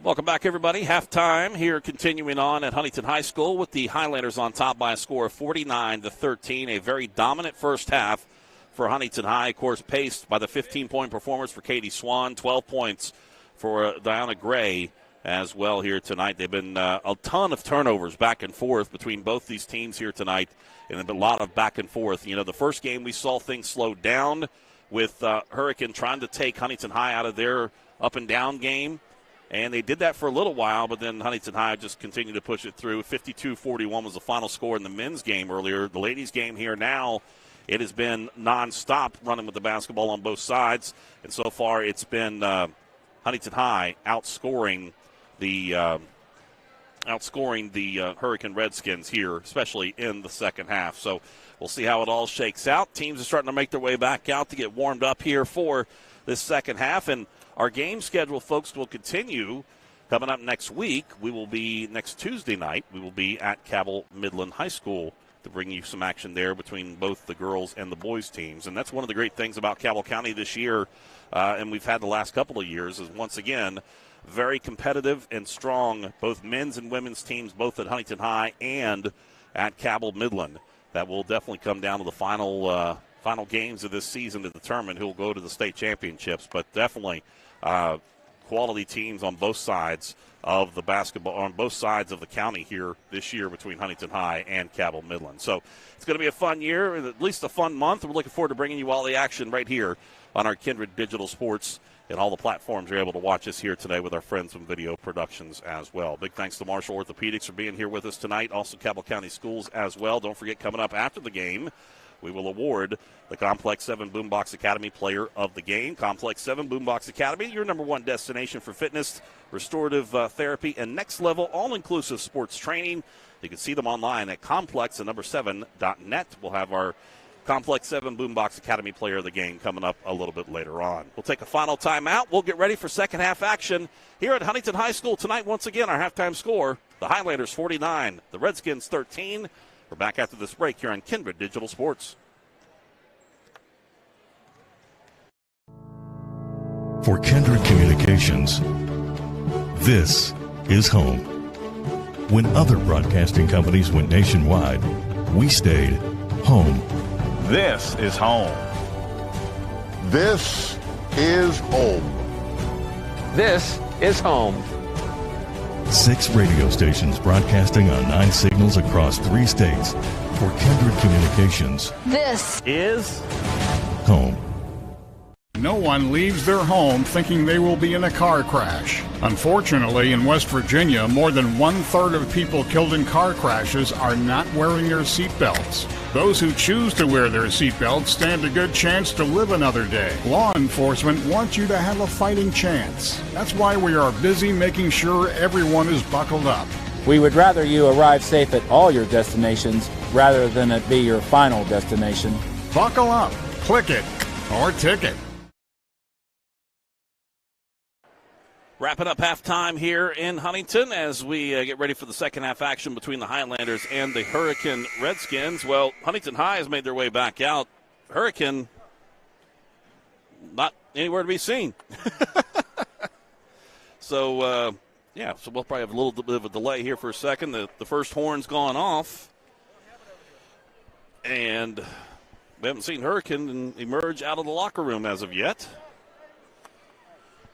Welcome back, everybody. Halftime here, continuing on at Huntington High School with the Highlanders on top by a score of 49-13. A very dominant first half for Huntington High, of course, paced by the 15-point performance for Katie Swan, 12 points for Diana Gray as well here tonight. They've been a ton of turnovers back and forth between both these teams here tonight, and a lot of back and forth. You know, the first game we saw things slow down with Hurricane trying to take Huntington High out of their up-and-down game. And they did that for a little while, but then Huntington High just continued to push it through. 52-41 was the final score in the men's game earlier. The ladies' game here now, it has been nonstop running with the basketball on both sides. And so far it's been Huntington High outscoring the Hurricane Redskins here, especially in the second half. So we'll see how it all shakes out. Teams are starting to make their way back out to get warmed up here for this second half. And our game schedule, folks, will continue. Coming up next week, next Tuesday night, we will be at Cabell Midland High School to bring you some action there between both the girls and the boys teams. And that's one of the great things about Cabell County this year, and we've had the last couple of years, is once again very competitive and strong, both men's and women's teams, both at Huntington High and at Cabell Midland. That will definitely come down to the final games of this season to determine who will go to the state championships. But definitely quality teams on both sides of the basketball, on both sides of the county here this year between Huntington High and Cabell Midland. So it's going to be a fun year, at least a fun month. We're looking forward to bringing you all the action right here on our Kindred Digital Sports and all the platforms you're able to watch us here today with our friends from Video Productions as well. Big thanks to Marshall Orthopedics for being here with us tonight. Also Cabell County Schools as well. Don't forget, coming up after the game, we will award the Complex 7 Boombox Academy Player of the Game. Complex 7 Boombox Academy, your number one destination for fitness, restorative therapy, and next-level all-inclusive sports training. You can see them online at complex7.net. We'll have our Complex 7 Boombox Academy Player of the Game coming up a little bit later on. We'll take a final timeout. We'll get ready for second half action here at Huntington High School tonight. Once again, our halftime score, the Highlanders 49, the Redskins 13. We're back after this break here on Kindred Digital Sports. For Kindred Communications, this is home. When other broadcasting companies went nationwide, we stayed home. This is home. This is home. This is home. 6 radio stations broadcasting on 9 signals across 3 states. For Kindred Communications, this is home. No one leaves their home thinking they will be in a car crash. Unfortunately, in West Virginia, more than 1/3 of people killed in car crashes are not wearing their seatbelts. Those who choose to wear their seatbelts stand a good chance to live another day. Law enforcement wants you to have a fighting chance. That's why we are busy making sure everyone is buckled up. We would rather you arrive safe at all your destinations rather than it be your final destination. Buckle up, click it, or ticket. Wrapping up halftime here in Huntington as we get ready for the second half action between the Highlanders and the Hurricane Redskins. Well, Huntington High has made their way back out. Hurricane, not anywhere to be seen. So we'll probably have a little bit of a delay here for a second. The first horn's gone off. And we haven't seen Hurricane emerge out of the locker room as of yet.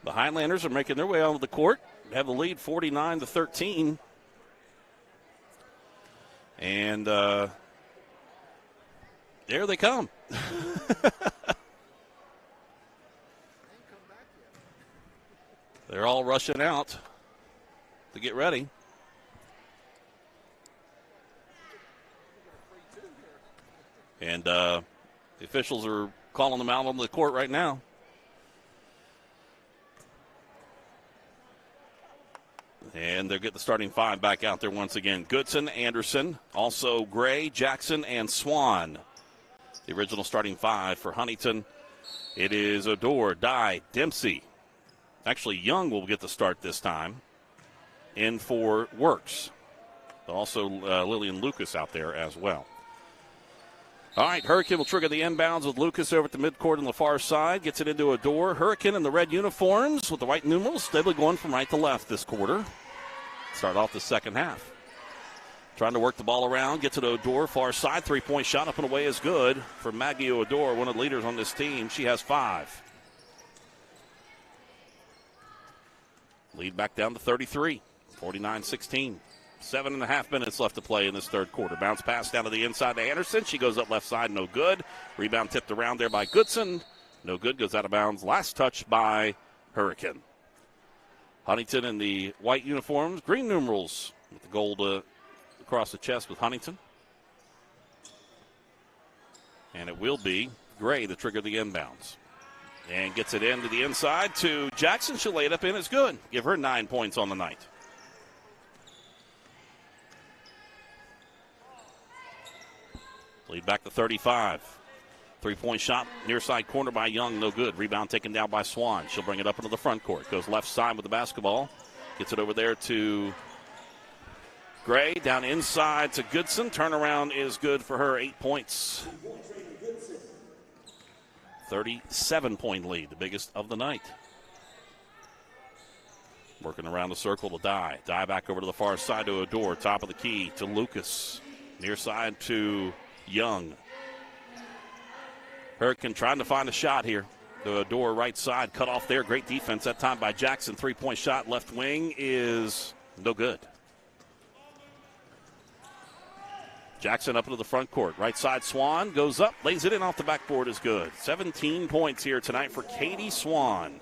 The Highlanders are making their way onto the court. They have the lead 49-13. And there they come. They're all rushing out to get ready. And the officials are calling them out on the court right now. And they'll get the starting five back out there once again. Goodson, Anderson, also Gray, Jackson, and Swan. The original starting five for Huntington. It is Odor, Dye, Dempsey. Actually, Young will get the start this time. In for Works. Also Lillian Lucas out there as well. All right, Hurricane will trigger the inbounds with Lucas over at the midcourt on the far side. Gets it into a door. Hurricane in the red uniforms with the white numerals. Steadily going from right to left this quarter. Start off the second half. Trying to work the ball around. Gets it to Odor, far side. Three-point shot up and away is good for Maggie Odor, one of the leaders on this team. She has 5. Lead back down to 33. 49-16. 7.5 minutes left to play in this third quarter. Bounce pass down to the inside to Anderson. She goes up left side, no good. Rebound tipped around there by Goodson. No good, goes out of bounds. Last touch by Hurricane. Huntington in the white uniforms, green numerals with the gold across the chest with Huntington. And it will be Gray to trigger the inbounds. And gets it into the inside to Jackson. She'll lay it up in. It's good. Give her 9 points on the night. Lead back to 35. 3-point shot, near side corner by Young, no good. Rebound taken down by Swan. She'll bring it up into the front court. Goes left side with the basketball. Gets it over there to Gray. Down inside to Goodson. Turnaround is good for her. 8 points. 37-point lead, the biggest of the night. Working around the circle to Dye. Dye back over to the far side to Odor. Top of the key to Lucas. Near side to Young. Hurricane trying to find a shot here. The door right side cut off there. Great defense that time by Jackson. 3-point shot left wing is no good. Jackson up into the front court. Right side Swan goes up, lays it in off the backboard is good. 17 points here tonight for Katie Swan.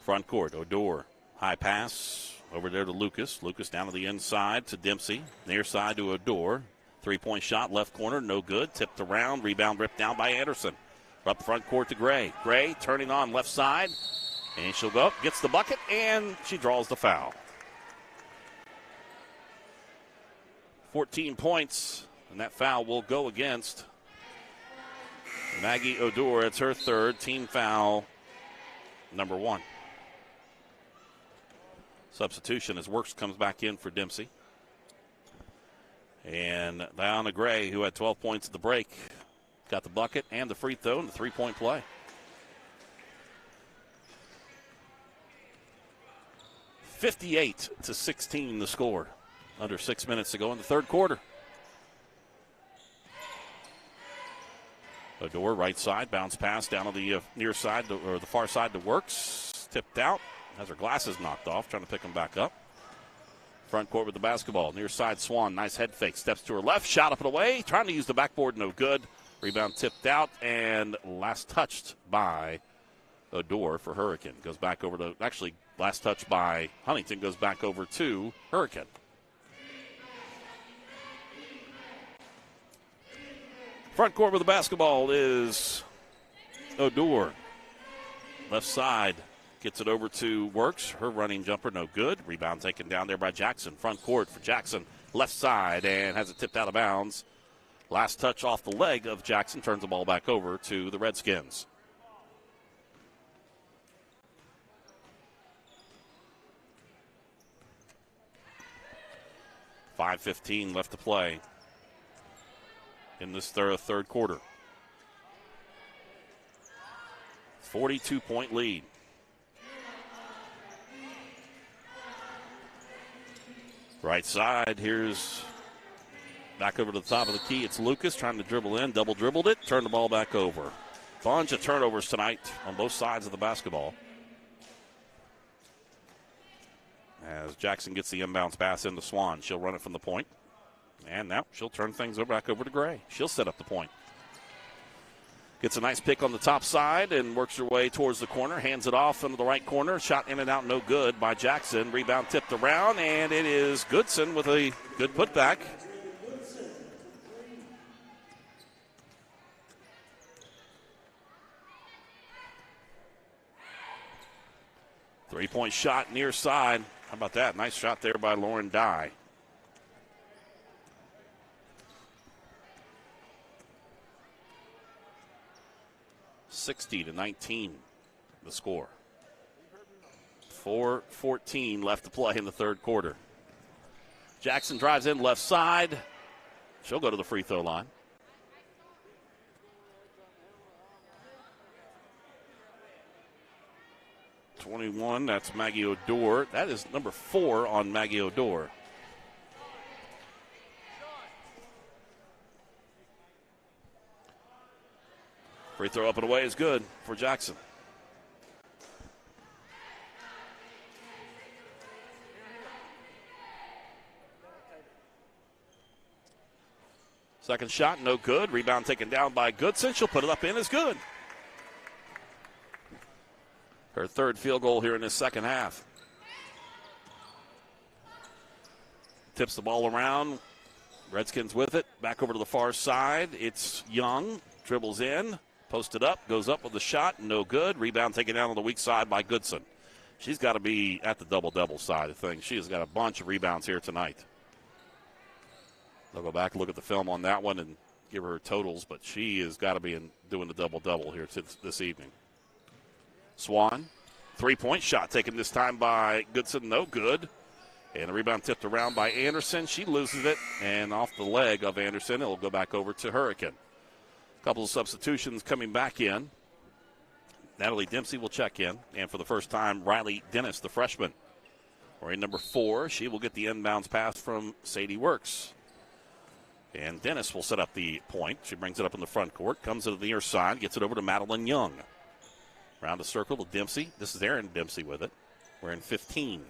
Front court, Odor. High pass over there to Lucas. Lucas down to the inside to Dempsey. Near side to Odor. 3-point shot, left corner, no good. Tipped around, rebound ripped down by Anderson. Up front court to Gray. Gray turning on left side. And she'll go up, gets the bucket, and she draws the foul. 14 points, and that foul will go against Maggie Odor. It's her third, team foul number 1. Substitution as Works comes back in for Dempsey. And Diana Gray, who had 12 points at the break, got the bucket and the free throw and the 3-point play. 58-16 the score. Under 6 minutes to go in the third quarter. Odor right side, bounce pass down to the near side or the far side to Works. Tipped out. Has her glasses knocked off, trying to pick them back up. Front court with the basketball. Near side Swan, nice head fake. Steps to her left, shot up and away. Trying to use the backboard, no good. Rebound tipped out and last touched by Odor for Hurricane. Goes back over to, actually last touch by Huntington goes back over to Hurricane. Front court with the basketball is Odor. Left side. Gets it over to Works. Her running jumper, no good. Rebound taken down there by Jackson. Front court for Jackson. Left side and has it tipped out of bounds Last touch off the leg of Jackson turns the ball back over to the Redskins. .5:15 left to play in this third quarter. 42-point lead. Right side, here's back over to the top of the key. It's Lucas trying to dribble in, double dribbled it, turned the ball back over. Bunch of turnovers tonight on both sides of the basketball. As Jackson gets the inbounds pass into Swan, she'll run it from the point. And now she'll turn things back over to Gray. She'll set up the point. Gets a nice pick on the top side and works her way towards the corner. Hands it off into the right corner. Shot in and out, no good by Jackson. Rebound tipped around, and it is Goodson with a good putback. Three-point shot near side. How about that? Nice shot there by Lauren Dye. (60-19) the score. 4:14 left to play in the third quarter. Jackson drives in left side. She'll go to the free throw line. .21, that's Maggie Odor. That is number 4 on Maggie Odor. Free throw up and away is good for Jackson. Second shot, no good. Rebound taken down by Goodson. She'll put it up in, is good. Her third field goal here in this second half. Tips the ball around. Redskins with it. Back over to the far side. It's Young. Dribbles in. Posted up. Goes up with the shot. No good. Rebound taken down on the weak side by Goodson. She's got to be at the double-double side of things. She has got a bunch of rebounds here tonight. They'll go back and look at the film on that one and give her totals, but she has got to be doing the double-double here this evening. Swan, three-point shot taken this time by Goodson, no good. And the rebound tipped around by Anderson. She loses it, and off the leg of Anderson, it'll go back over to Hurricane. A couple of substitutions coming back in. Natalie Dempsey will check in, and for the first time, Riley Dennis, the freshman. Wearing number 4, she will get the inbounds pass from Sadie Works. And Dennis will set up the point. She brings it up in the front court, comes to the near side, gets it over to Madeline Young. Round the circle to Dempsey. This is Erin Dempsey with it. We're in 15.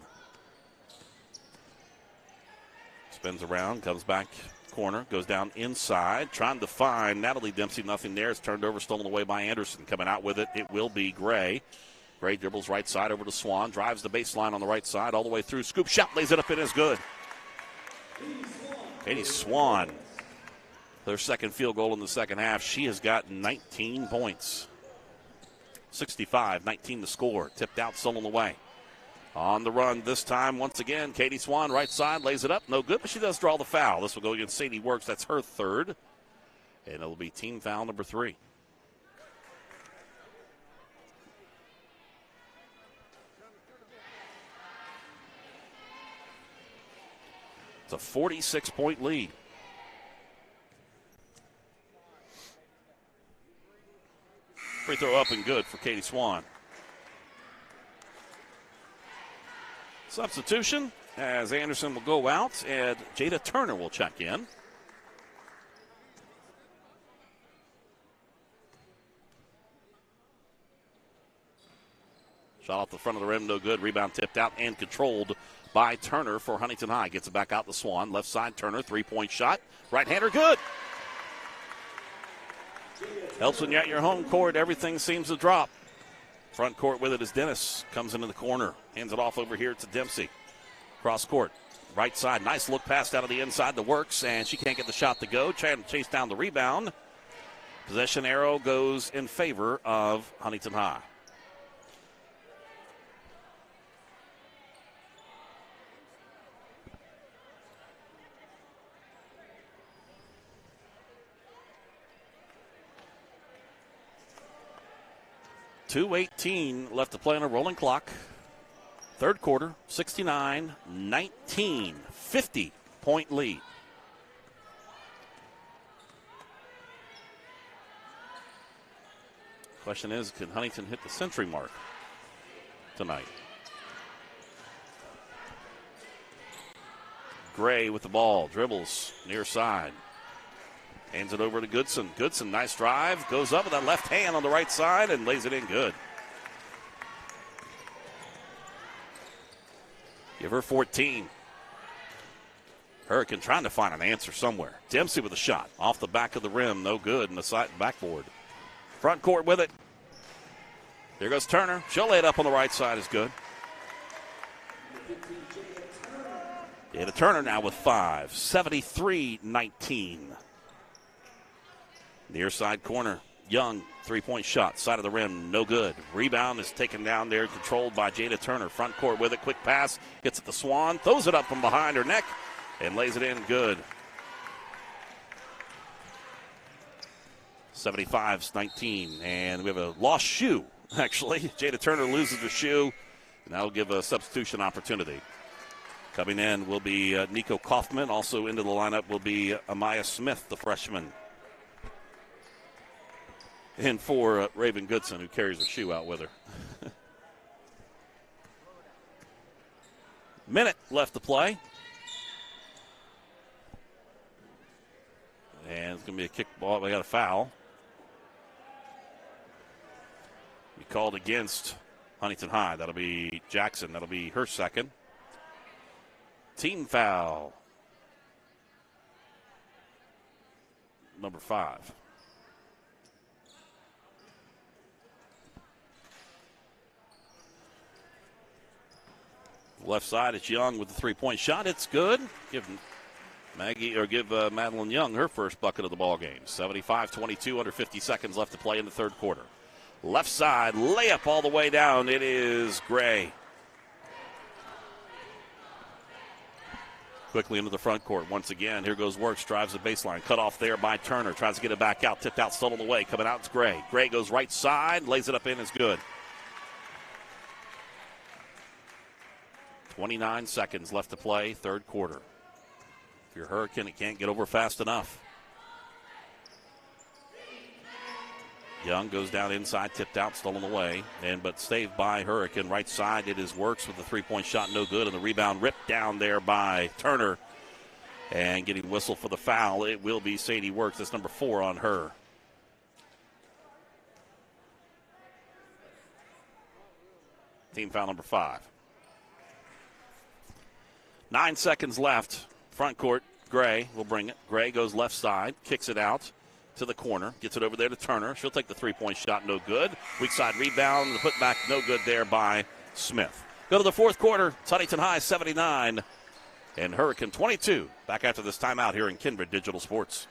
Spins around, comes back corner, goes down inside, trying to find Natalie Dempsey. Nothing there. It's turned over, stolen away by Anderson. Coming out with it, it will be Gray. Gray dribbles right side over to Swan, drives the baseline on the right side all the way through. Scoop shot, lays it up, it is good. Katie Swan, their second field goal in the second half. She has got 19 points. 65-19 the score. Tipped out, stolen away. On the run this time, once again, Katie Swan, right side, lays it up. No good, but she does draw the foul. This will go against Sadie Works. That's her third. And it'll be team foul number 3. It's a 46-point lead. Free throw up and good for Katie Swan. Substitution as Anderson will go out and Jada Turner will check in. Shot off the front of the rim, no good. Rebound tipped out and controlled by Turner for Huntington High. Gets it back out to Swan. Left side, Turner, three-point shot. Right-hander, good. Helps when you're at your home court. Everything seems to drop. Front court with it is Dennis. Comes into the corner. Hands it off over here to Dempsey. Cross court. Right side. Nice look passed out of the inside to Works, and she can't get the shot to go. Trying to chase down the rebound. Possession arrow goes in favor of Huntington High. 2:18 left to play on a rolling clock. Third quarter, 69-19, 50-point lead. Question is, can Huntington hit the century mark tonight? Gray with the ball, dribbles near side. Hands it over to Goodson. Goodson, nice drive, goes up with that left hand on the right side and lays it in good. Give her 14. Hurricane trying to find an answer somewhere. Dempsey with a shot off the back of the rim, no good, and the side backboard. Front court with it. There goes Turner. She'll lay it up on the right side, is good. Jada Turner now with 5, 73-19. Near side corner, Young, three-point shot, side of the rim, no good. Rebound is taken down there, controlled by Jada Turner. Front court with it, quick pass, gets it to Swan, throws it up from behind her neck, and lays it in good. 75-19, and we have a lost shoe, actually. Jada Turner loses the shoe, and that'll give a substitution opportunity. Coming in will be Nico Kaufman. Also into the lineup will be Amaya Smith, the freshman. And for Raven Goodson, who carries the shoe out with her. Minute left to play. And it's going to be a kick ball. We got a foul. We called against Huntington High. That'll be Jackson. That'll be her second. Team foul. Number 5. Left side, it's Young with the three-point shot. It's good. Give Madeline Young her first bucket of the ball game. 75-22, under 50 seconds left to play in the third quarter. Left side, layup all the way down. It is Gray. Quickly into the front court once again. Here goes Works, drives the baseline. Cut off there by Turner. Tries to get it back out. Tipped out, stolen away. Coming out, it's Gray. Gray goes right side, lays it up in, is good. 29 seconds left to play, third quarter. If you're Hurricane, it can't get over fast enough. Young goes down inside, tipped out, stolen away, but saved by Hurricane. Right side, it is Works with the three-point shot, no good, and the rebound ripped down there by Turner. And getting whistle for the foul, it will be Sadie Works. That's number 4 on her. Team foul number 5. 9 seconds left. Front court, Gray will bring it. Gray goes left side, kicks it out to the corner, gets it over there to Turner. She'll take the three-point shot, no good. Weak side rebound, the putback, no good there by Smith. Go to the fourth quarter. It's Huntington High 79 and Hurricane 22. Back after this timeout here in Kindred Digital Sports.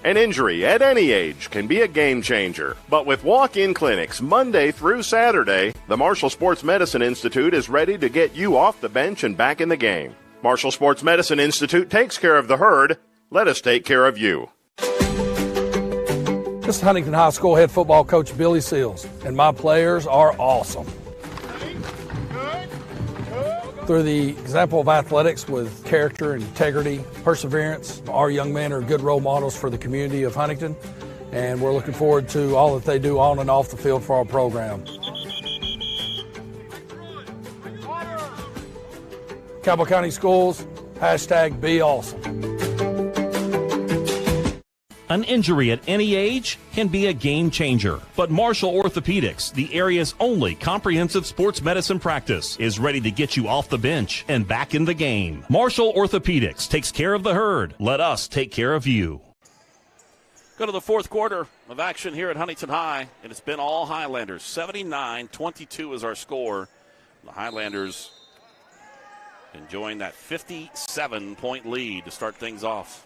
An injury at any age can be a game changer. But with walk-in clinics Monday through Saturday, the Marshall Sports Medicine Institute is ready to get you off the bench and back in the game. Marshall Sports Medicine Institute takes care of the herd. Let us take care of you. This is Huntington High School head football coach Billy Seals, and my players are awesome. Through the example of athletics with character, integrity, perseverance, our young men are good role models for the community of Huntington, and we're looking forward to all that they do on and off the field for our program. Cabell County Schools, #BeAwesome. An injury at any age can be a game changer. But Marshall Orthopedics, the area's only comprehensive sports medicine practice, is ready to get you off the bench and back in the game. Marshall Orthopedics takes care of the herd. Let us take care of you. Go to the fourth quarter of action here at Huntington High, and it's been all Highlanders. 79-22 is our score. The Highlanders enjoying that 57-point lead to start things off.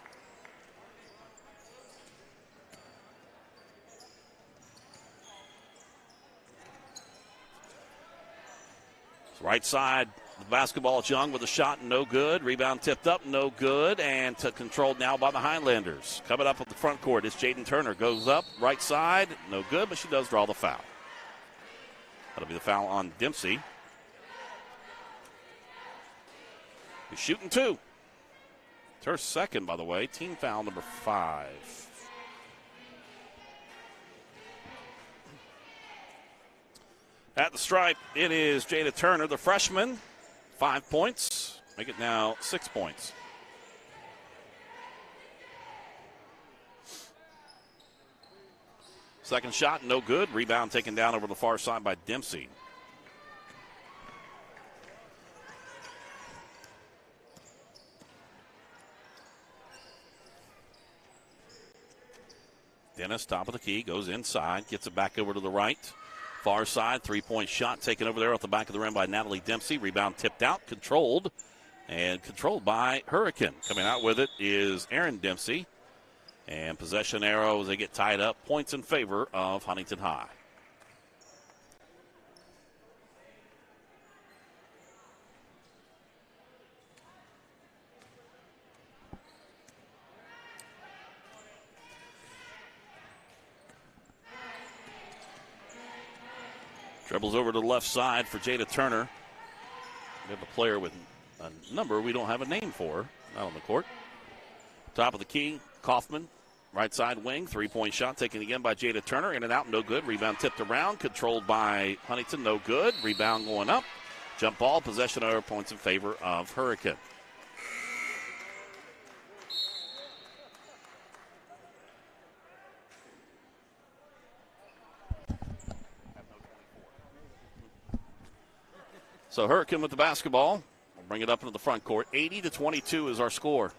Right side, The basketball is Young with a shot, no good. Rebound tipped up, no good. And controlled now by the Highlanders. Coming up at the front court is Jaden Turner. Goes up, right side, no good, but she does draw the foul. That'll be the foul on Dempsey. He's shooting 2. It's her second, by the way. Team foul number 5. At the stripe, it is Jada Turner, the freshman. 5 points. Make it now 6 points. Second shot, no good. Rebound taken down over the far side by Dempsey. Dennis, top of the key, goes inside, gets it back over to the right. Far side, three-point shot taken over there off the back of the rim by Natalie Dempsey. Rebound tipped out, controlled by Hurricane. Coming out with it is Aaron Dempsey. And possession arrows, they get tied up. Points in favor of Huntington High. Dribbles over to the left side for Jada Turner. We have a player with a number we don't have a name for, not on the court. Top of the key, Kaufman, right side wing, three-point shot taken again by Jada Turner. In and out, no good. Rebound tipped around, controlled by Huntington, no good. Rebound going up. Jump ball, possession over, points in favor of Hurricane. So Hurricane with the basketball. We'll bring it up into the front court. 80-22 is our score.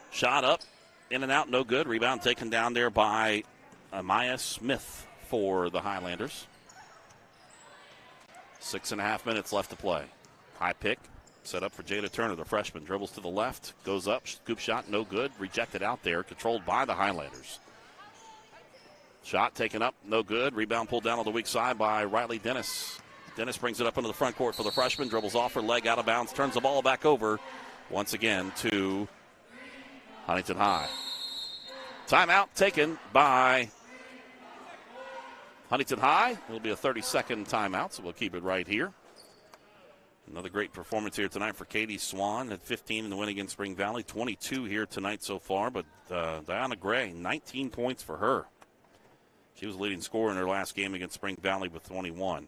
Shot up, in and out, no good. Rebound taken down there by Amaya Smith for the Highlanders. 6.5 minutes left to play. High pick, set up for Jada Turner, the freshman. Dribbles to the left, goes up, scoop shot, no good. Rejected out there, controlled by the Highlanders. Shot taken up, no good. Rebound pulled down on the weak side by Riley Dennis. Dennis brings it up into the front court for the freshman. Dribbles off her leg, out of bounds, turns the ball back over once again to Huntington High. Timeout taken by Huntington High. It'll be a 30-second timeout, so we'll keep it right here. Another great performance here tonight for Katie Swan at 15 in the win against Spring Valley. 22 here tonight so far, but Diana Gray, 19 points for her. She was leading scorer in her last game against Spring Valley with 21.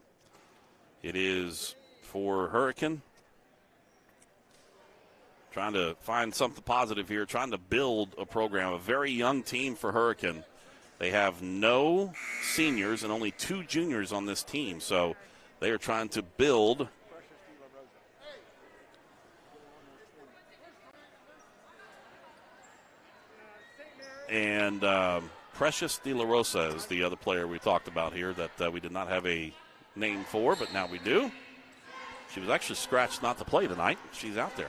It is for Hurricane. Trying to find something positive here, trying to build a program. A very young team for Hurricane. They have no seniors and only 2 juniors on this team, so they are trying to build. And Precious De La Rosa is the other player we talked about here that we did not have a name for, but now we do. She was actually scratched not to play tonight. She's out there.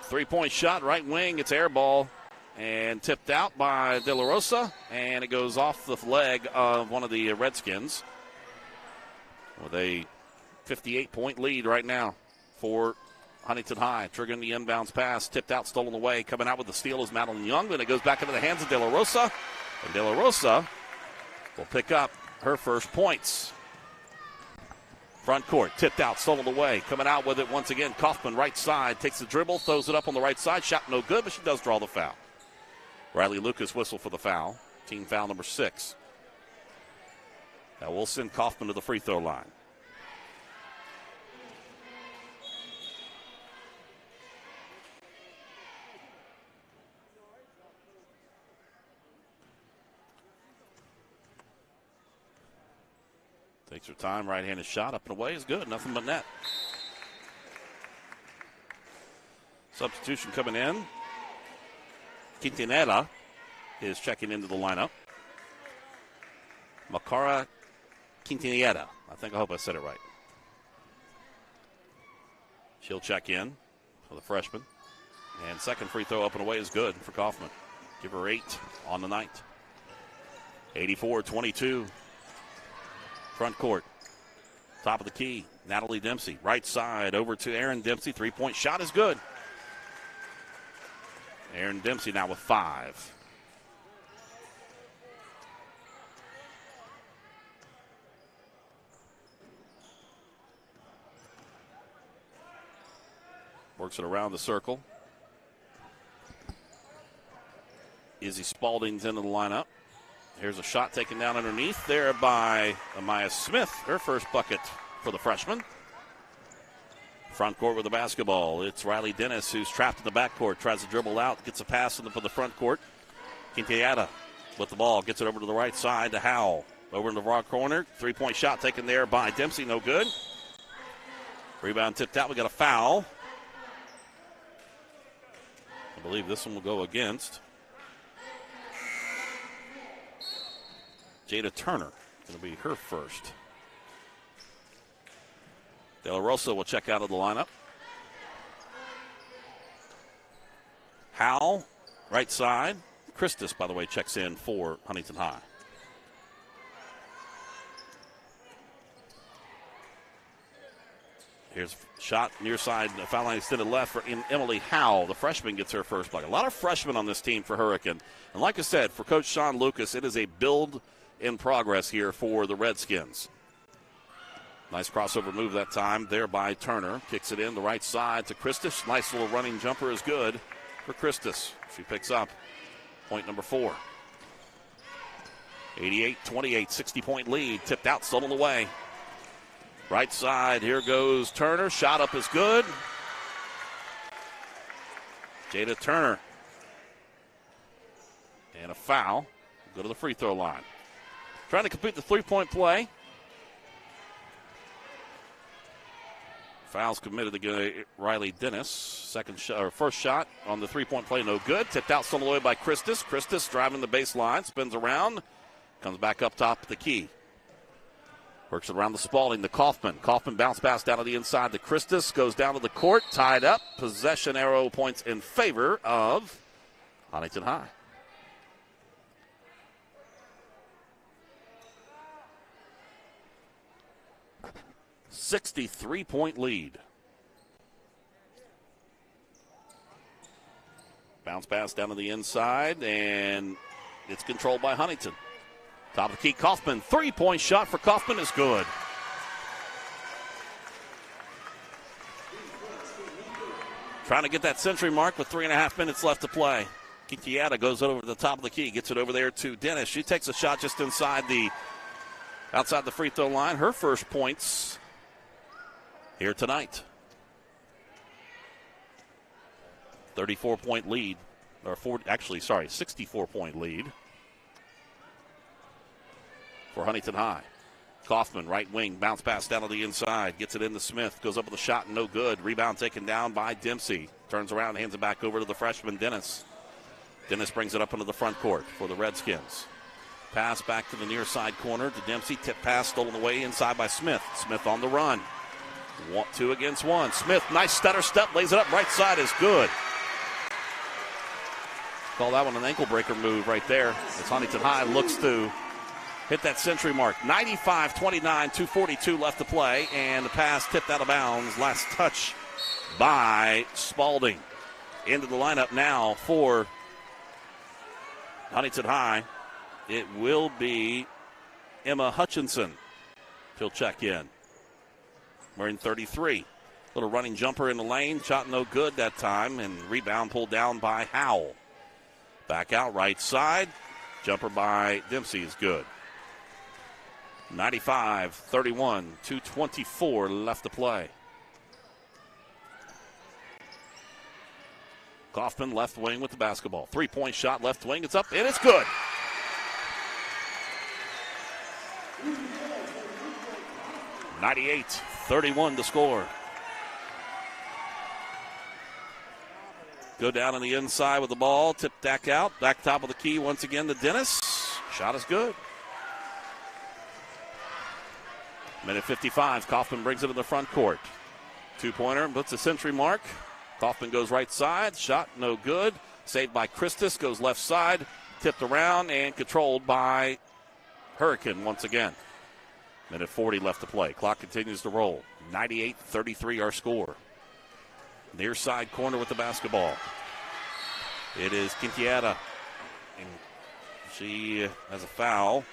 Three-point shot, right wing. It's air ball and tipped out by De La Rosa, and it goes off the leg of one of the Redskins with a 58-point lead right now for Huntington High. Triggering the inbounds pass, tipped out, stolen away. Coming out with the steal is Madeline Young. Then it goes back into the hands of De La Rosa, and De La Rosa will pick up her first points. Front court, tipped out, stolen away. Coming out with it once again, Kaufman, right side, takes the dribble, throws it up on the right side. Shot no good, but she does draw the foul. Riley Lucas whistle for the foul. Team foul number 6. That will send Kaufman to the free throw line. Takes her time, right-handed shot, up and away is good, nothing but net. Substitution coming in. Quintanilla is checking into the lineup. Makara Quintanilla. I hope I said it right. She'll check in for the freshman. And second free throw up and away is good for Kaufman. Give her 8 on the night. 84-22. Front court. Top of the key. Natalie Dempsey. Right side over to Aaron Dempsey. Three-point shot is good. Aaron Dempsey now with 5. Works it around the circle. Izzy Spalding's into the lineup. Here's a shot taken down underneath there by Amaya Smith. Her first bucket for the freshman. Front court with the basketball. It's Riley Dennis who's trapped in the backcourt. Tries to dribble out. Gets a pass for the front court. Quintiata with the ball. Gets it over to the right side to Howell. Over in the raw corner. Three-point shot taken there by Dempsey. No good. Rebound tipped out. We got a foul. I believe this one will go against Jada Turner. Going to be her first. De La Rosa will check out of the lineup. Howell, right side. Christus, by the way, checks in for Huntington High. Here's a shot near side, foul line extended left for Emily Howell. The freshman gets her first bucket. A lot of freshmen on this team for Hurricane. And like I said, for Coach Sean Lucas, it is a build in progress here for the Redskins. Nice crossover move that time there by Turner. Kicks it in the right side to Christus. Nice little running jumper is good for Christus. She picks up point number 4. 88-28, 60-point lead. Tipped out, stolen away. Right side, here goes Turner. Shot up is good. Jada Turner. And a foul. Go to the free throw line. Trying to complete the three-point play. Foul's committed to Riley Dennis. First shot on the three-point play, no good. Tipped out, stolen away by Christus. Christus driving the baseline, spins around, comes back up top of the key. Works it around the Spalding to Kaufman. Kaufman bounce pass down to the inside to Christus. Goes down to the court, tied up. Possession arrow points in favor of Huntington High. .63 lead. Bounce pass down to the inside, and it's controlled by Huntington. Top of the key, Kaufman. Three-point shot for Kaufman is good. Trying to get that century mark with 3.5 minutes left to play. Quintiata goes over to the top of the key, gets it over there to Dennis. She takes a shot just outside the free throw line. Her first points here tonight. 34-point lead, 64-point lead for Huntington High. Kaufman, right wing, bounce pass down to the inside, gets it into Smith, goes up with a shot, no good. Rebound taken down by Dempsey. Turns around, hands it back over to the freshman, Dennis. Dennis brings it up into the front court for the Redskins. Pass back to the near side corner to Dempsey. Tip pass stolen away inside by Smith. Smith on the run. 2 against 1. Smith, nice stutter step, lays it up. Right side is good. Call that one an ankle breaker move right there as Huntington High looks to hit that century mark. 95-29, 2:42 left to play, and the pass tipped out of bounds. Last touch by Spalding. Into the lineup now for Huntington High. It will be Emma Hutchinson. She'll check in. Wearing 33. Little running jumper in the lane. Shot no good that time, and rebound pulled down by Howell. Back out right side. Jumper by Dempsey is good. 95-31, 2:24 left to play. Kaufman left wing with the basketball. 3-point shot left wing. It's up and it's good. .98-31 to score. Go down on the inside with the ball. Tip back out. Back top of the key once again to Dennis. Shot is good. Minute 55. Kaufman brings it to the front court. 2-pointer. Puts a century mark. Kaufman goes right side. Shot no good. Saved by Christus. Goes left side. Tipped around and controlled by Hurricane once again. Minute 40 left to play. Clock continues to roll. 98-33 our score. Near side corner with the basketball. It is Quintiana. And she has a foul.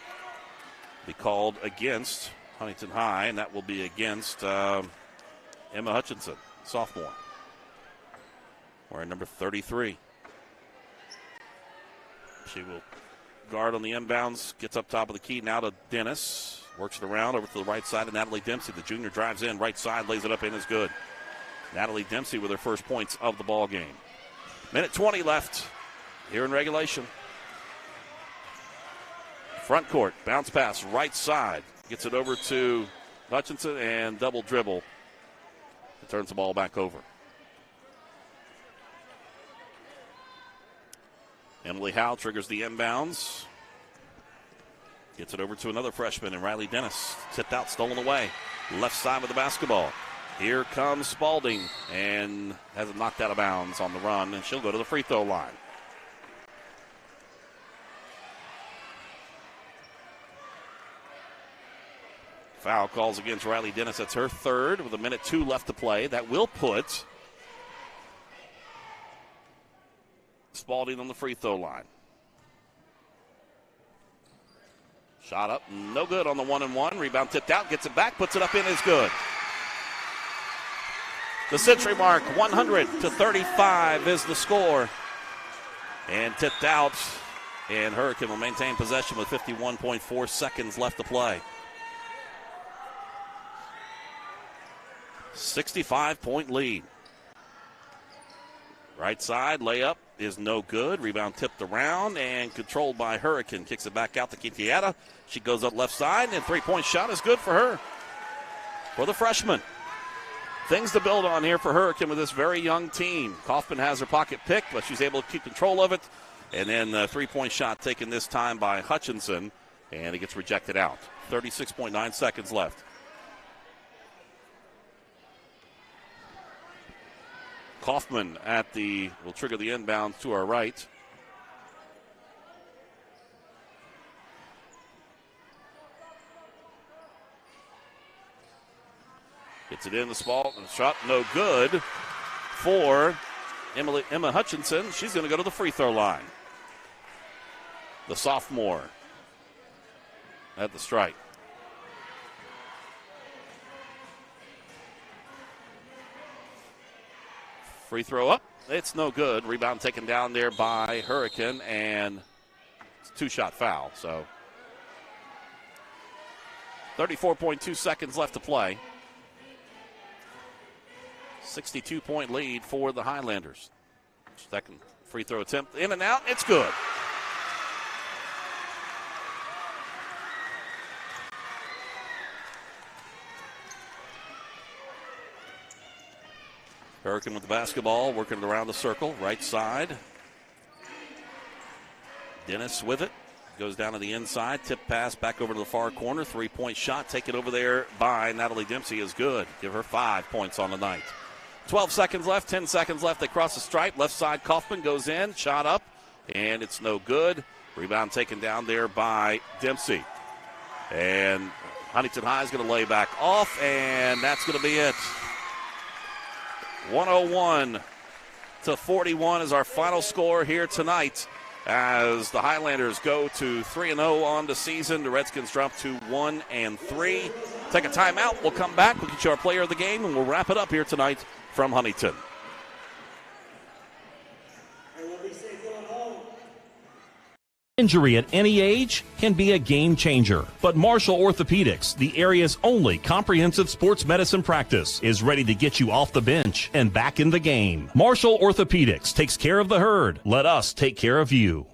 Be called against Huntington High, and that will be against Emma Hutchinson, sophomore. We're at number 33. She will guard on the inbounds, gets up top of the key now to Dennis. Works it around over to the right side of Natalie Dempsey. The junior drives in, right side, lays it up in, is good. Natalie Dempsey with her first points of the ball game. Minute 20 left here in regulation. Front court, bounce pass, right side. Gets it over to Hutchinson and double dribble. It turns the ball back over. Emily Howe triggers the inbounds. Gets it over to another freshman, and Riley Dennis. Tipped out, stolen away. Left side with the basketball. Here comes Spalding, and has it knocked out of bounds on the run, and she'll go to the free throw line. Foul calls against Riley Dennis. That's her third with a minute 2 left to play. That will put Spalding on the free throw line. Shot up, no good on the 1-and-1. Rebound tipped out, gets it back, puts it up in, is good. The century mark, 100-35 is the score. And tipped out, and Hurricane will maintain possession with 51.4 seconds left to play. 65-point lead. Right side layup is no good. Rebound tipped around and controlled by Hurricane. Kicks it back out to Quintiana. She goes up left side, and three-point shot is good for her. For the freshman. Things to build on here for Hurricane with this very young team. Kaufman has her pocket picked, but she's able to keep control of it. And then the three-point shot taken this time by Hutchinson, and it gets rejected out. 36.9 seconds left. Kaufman will trigger the inbound to our right. Gets it in the spot, and shot no good for Emma Hutchinson. She's going to go to the free throw line. The sophomore at the strike. Free throw up. It's no good. Rebound taken down there by Hurricane, and it's a two-shot foul. So 34.2 seconds left to play. 62-point lead for the Highlanders. Second free throw attempt, in and out. It's good. Hurricane with the basketball, working it around the circle, right side. Dennis with it. Goes down to the inside. Tip pass back over to the far corner. Three-point shot taken over there by Natalie Dempsey is good. Give her 5 points on the night. 12 seconds left, 10 seconds left. They cross the stripe. Left side, Kaufman goes in. Shot up, and it's no good. Rebound taken down there by Dempsey. And Huntington High is going to lay back off, and that's going to be it. 101-41 is our final score here tonight as the Highlanders go to 3-0 on the season. The Redskins drop to 1-3. Take a timeout. We'll come back. We'll get you our player of the game, and we'll wrap it up here tonight from Huntington. Injury at any age can be a game changer, but Marshall Orthopedics, the area's only comprehensive sports medicine practice, is ready to get you off the bench and back in the game. Marshall Orthopedics takes care of the herd. Let us take care of you.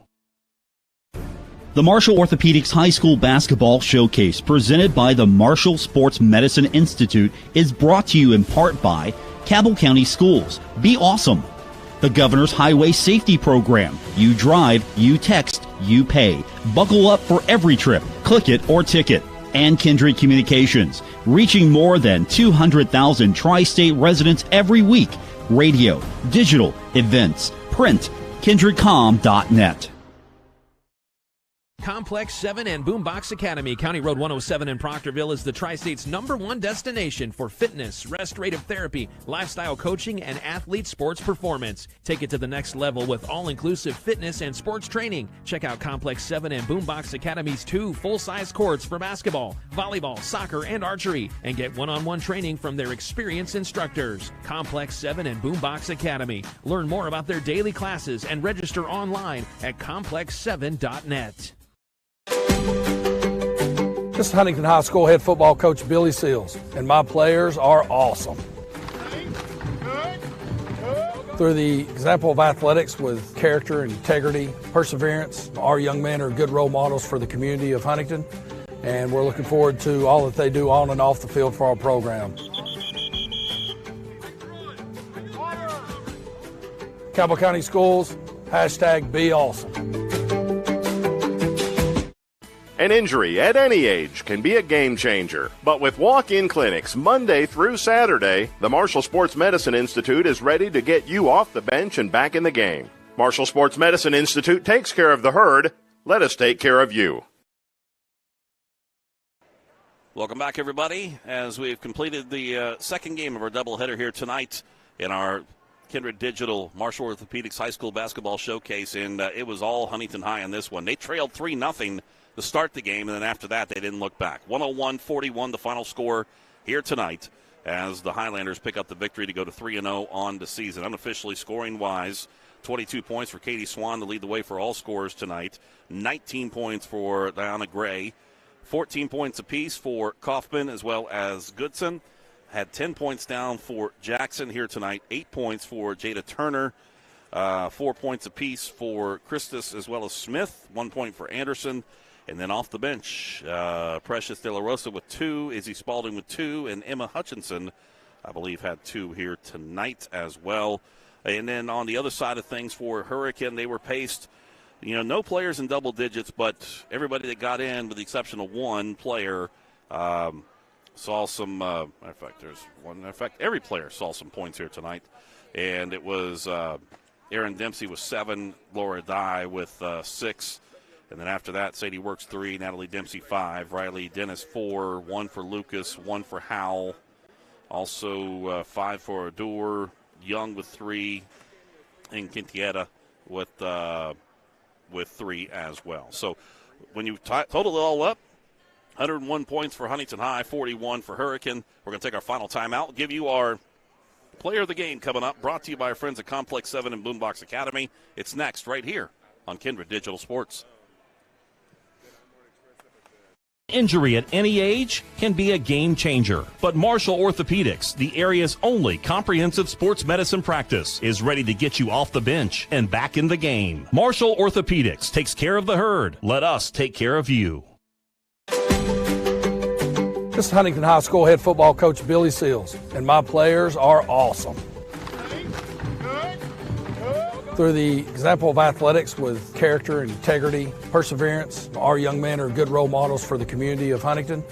The Marshall Orthopedics High School Basketball Showcase, presented by the Marshall Sports Medicine Institute, is brought to you in part by Cabell County Schools. Be awesome. The Governor's Highway Safety Program. You drive, you text, you pay. Buckle up for every trip. Click it or ticket. And Kindred Communications, reaching more than 200,000 tri-state residents every week. Radio, digital, events, print, kindredcom.net. Complex 7 and Boombox Academy. County Road 107 in Proctorville is the Tri-State's #1 destination for fitness, restorative therapy, lifestyle coaching, and athlete sports performance. Take it to the next level with all-inclusive fitness and sports training. Check out Complex 7 and Boombox Academy's 2 full-size courts for basketball, volleyball, soccer, and archery, and get one-on-one training from their experienced instructors. Complex 7 and Boombox Academy. Learn more about their daily classes and register online at complex7.net. This is Huntington High School head football coach Billy Seals, and my players are awesome. Through the example of athletics with character, integrity, perseverance, our young men are good role models for the community of Huntington, and we're looking forward to all that they do on and off the field for our program. Cabell County Schools, #BeAwesome. An injury at any age can be a game changer. But with walk-in clinics Monday through Saturday, the Marshall Sports Medicine Institute is ready to get you off the bench and back in the game. Marshall Sports Medicine Institute takes care of the herd. Let us take care of you. Welcome back, everybody, as we've completed the second game of our doubleheader here tonight in our Kindred Digital Marshall Orthopedics High School Basketball Showcase, and it was all Huntington High in this one. They trailed 3-0 to start the game, and then after that they didn't look back. 101-41 the final score here tonight as the Highlanders pick up the victory to go to 3-0 on the season. Unofficially scoring-wise, 22 points for Katie Swan to lead the way for all scorers tonight, 19 points for Diana Gray, 14 points apiece for Kaufman as well as Goodson. Had 10 points down for Jackson here tonight, 8 points for Jada Turner, 4 points apiece for Christus as well as Smith, 1 point for Anderson. And then off the bench, Precious De La Rosa with 2, Izzy Spalding with 2, and Emma Hutchinson, I believe, had 2 here tonight as well. And then on the other side of things for Hurricane, they were paced, no players in double digits, but everybody that got in, with the exception of one player, saw some, matter of fact, there's one, matter of fact, every player saw some points here tonight. And it was Erin Dempsey with 7, Laura Dye with 6. And then after that, Sadie Works 3, Natalie Dempsey 5, Riley Dennis 4, 1 for Lucas, 1 for Howell. Also 5 for Adur, Young with 3, and Quintietta with 3 as well. So when you total it all up, 101 points for Huntington High, 41 for Hurricane. We're going to take our final timeout, give you our player of the game coming up, brought to you by our friends at Complex 7 and Boombox Academy. It's next right here on Kindred Digital Sports. Injury at any age can be a game changer, but Marshall Orthopedics, the area's only comprehensive sports medicine practice, is ready to get you off the bench and back in the game. Marshall Orthopedics takes care of the herd. Let us take care of you. This is Huntington High School head football coach Billy Seals, and my players are awesome. Through the example of athletics with character, integrity, perseverance, our young men are good role models for the community of Huntington,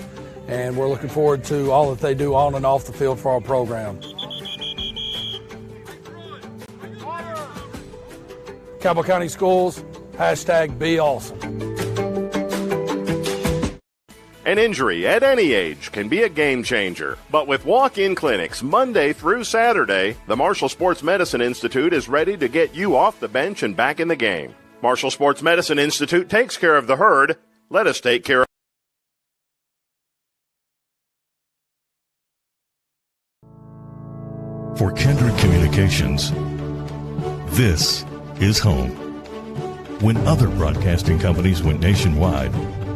and we're looking forward to all that they do on and off the field for our program. Cabell County Schools, #BeAwesome. An injury at any age can be a game changer. But with walk-in clinics Monday through Saturday, the Marshall Sports Medicine Institute is ready to get you off the bench and back in the game. Marshall Sports Medicine Institute takes care of the herd. Let us take care of For Kindred Communications, this is home. When other broadcasting companies went nationwide,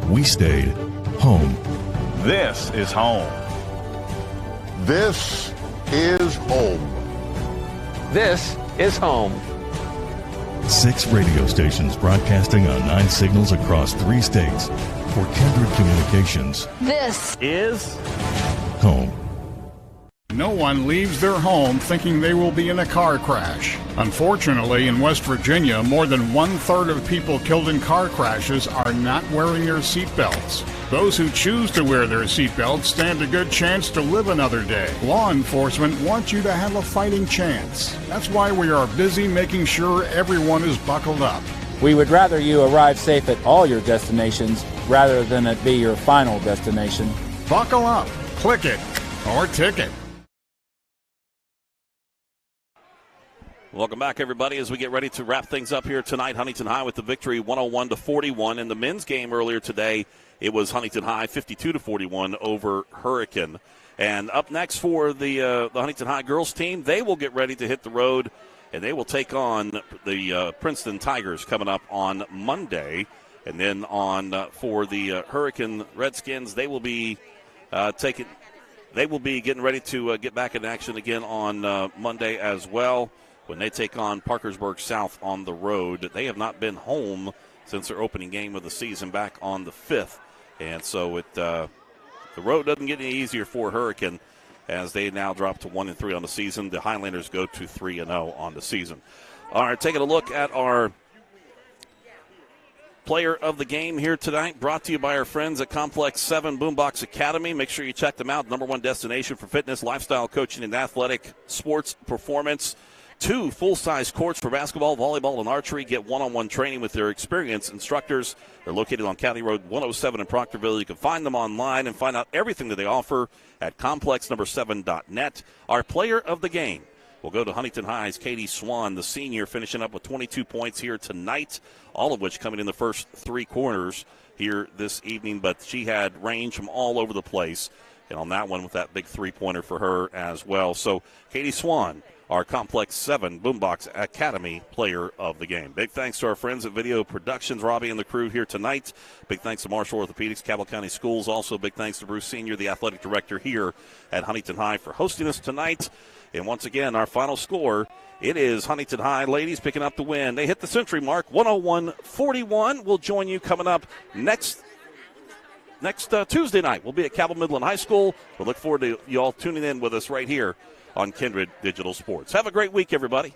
we stayed home. This is home. This is home. This is home. 6 radio stations broadcasting on 9 signals across 3 states. For Kindred Communications, this is home. No one leaves their home thinking they will be in a car crash. Unfortunately, in West Virginia, more than 1/3 of people killed in car crashes are not wearing their seatbelts. Those who choose to wear their seatbelts stand a good chance to live another day. Law enforcement wants you to have a fighting chance. That's why we are busy making sure everyone is buckled up. We would rather you arrive safe at all your destinations rather than it be your final destination. Buckle up, click it, or ticket. Welcome back, everybody, as we get ready to wrap things up here tonight. Huntington High with the victory 101-41. In the men's game earlier today, it was Huntington High 52-41 over Hurricane. And up next for the Huntington High girls team, they will get ready to hit the road, and they will take on the Princeton Tigers coming up on Monday. And then for the Hurricane Redskins, they will be getting ready to get back in action again on Monday as well, when they take on Parkersburg South on the road. They have not been home since their opening game of the season back on the 5th. And so the road doesn't get any easier for Hurricane as they now drop to 1-3 on the season. The Highlanders go to 3-0 on the season. All right, taking a look at our player of the game here tonight, brought to you by our friends at Complex 7 Boombox Academy. Make sure you check them out. #1 destination for fitness, lifestyle coaching, and athletic sports performance. 2 full-size courts for basketball, volleyball, and archery. Get one-on-one training with their experienced instructors. They're located on County Road 107 in Proctorville. You can find them online and find out everything that they offer at complex7.net. Our player of the game will go to Huntington High's Katie Swan, the senior, finishing up with 22 points here tonight, all of which coming in the first 3 quarters here this evening. But she had range from all over the place, and on that one with that big three-pointer for her as well. So Katie Swan, our Complex 7 Boombox Academy player of the game. Big thanks to our friends at Video Productions, Robbie and the crew here tonight. Big thanks to Marshall Orthopedics, Cabell County Schools. Also, big thanks to Bruce Sr., the athletic director here at Huntington High, for hosting us tonight. And once again, our final score, it is Huntington High ladies picking up the win. They hit the century mark, 101-41. We'll join you coming up next Tuesday night. We'll be at Cabell Midland High School. We'll look forward to you all tuning in with us right here on Kindred Digital Sports. Have a great week, everybody.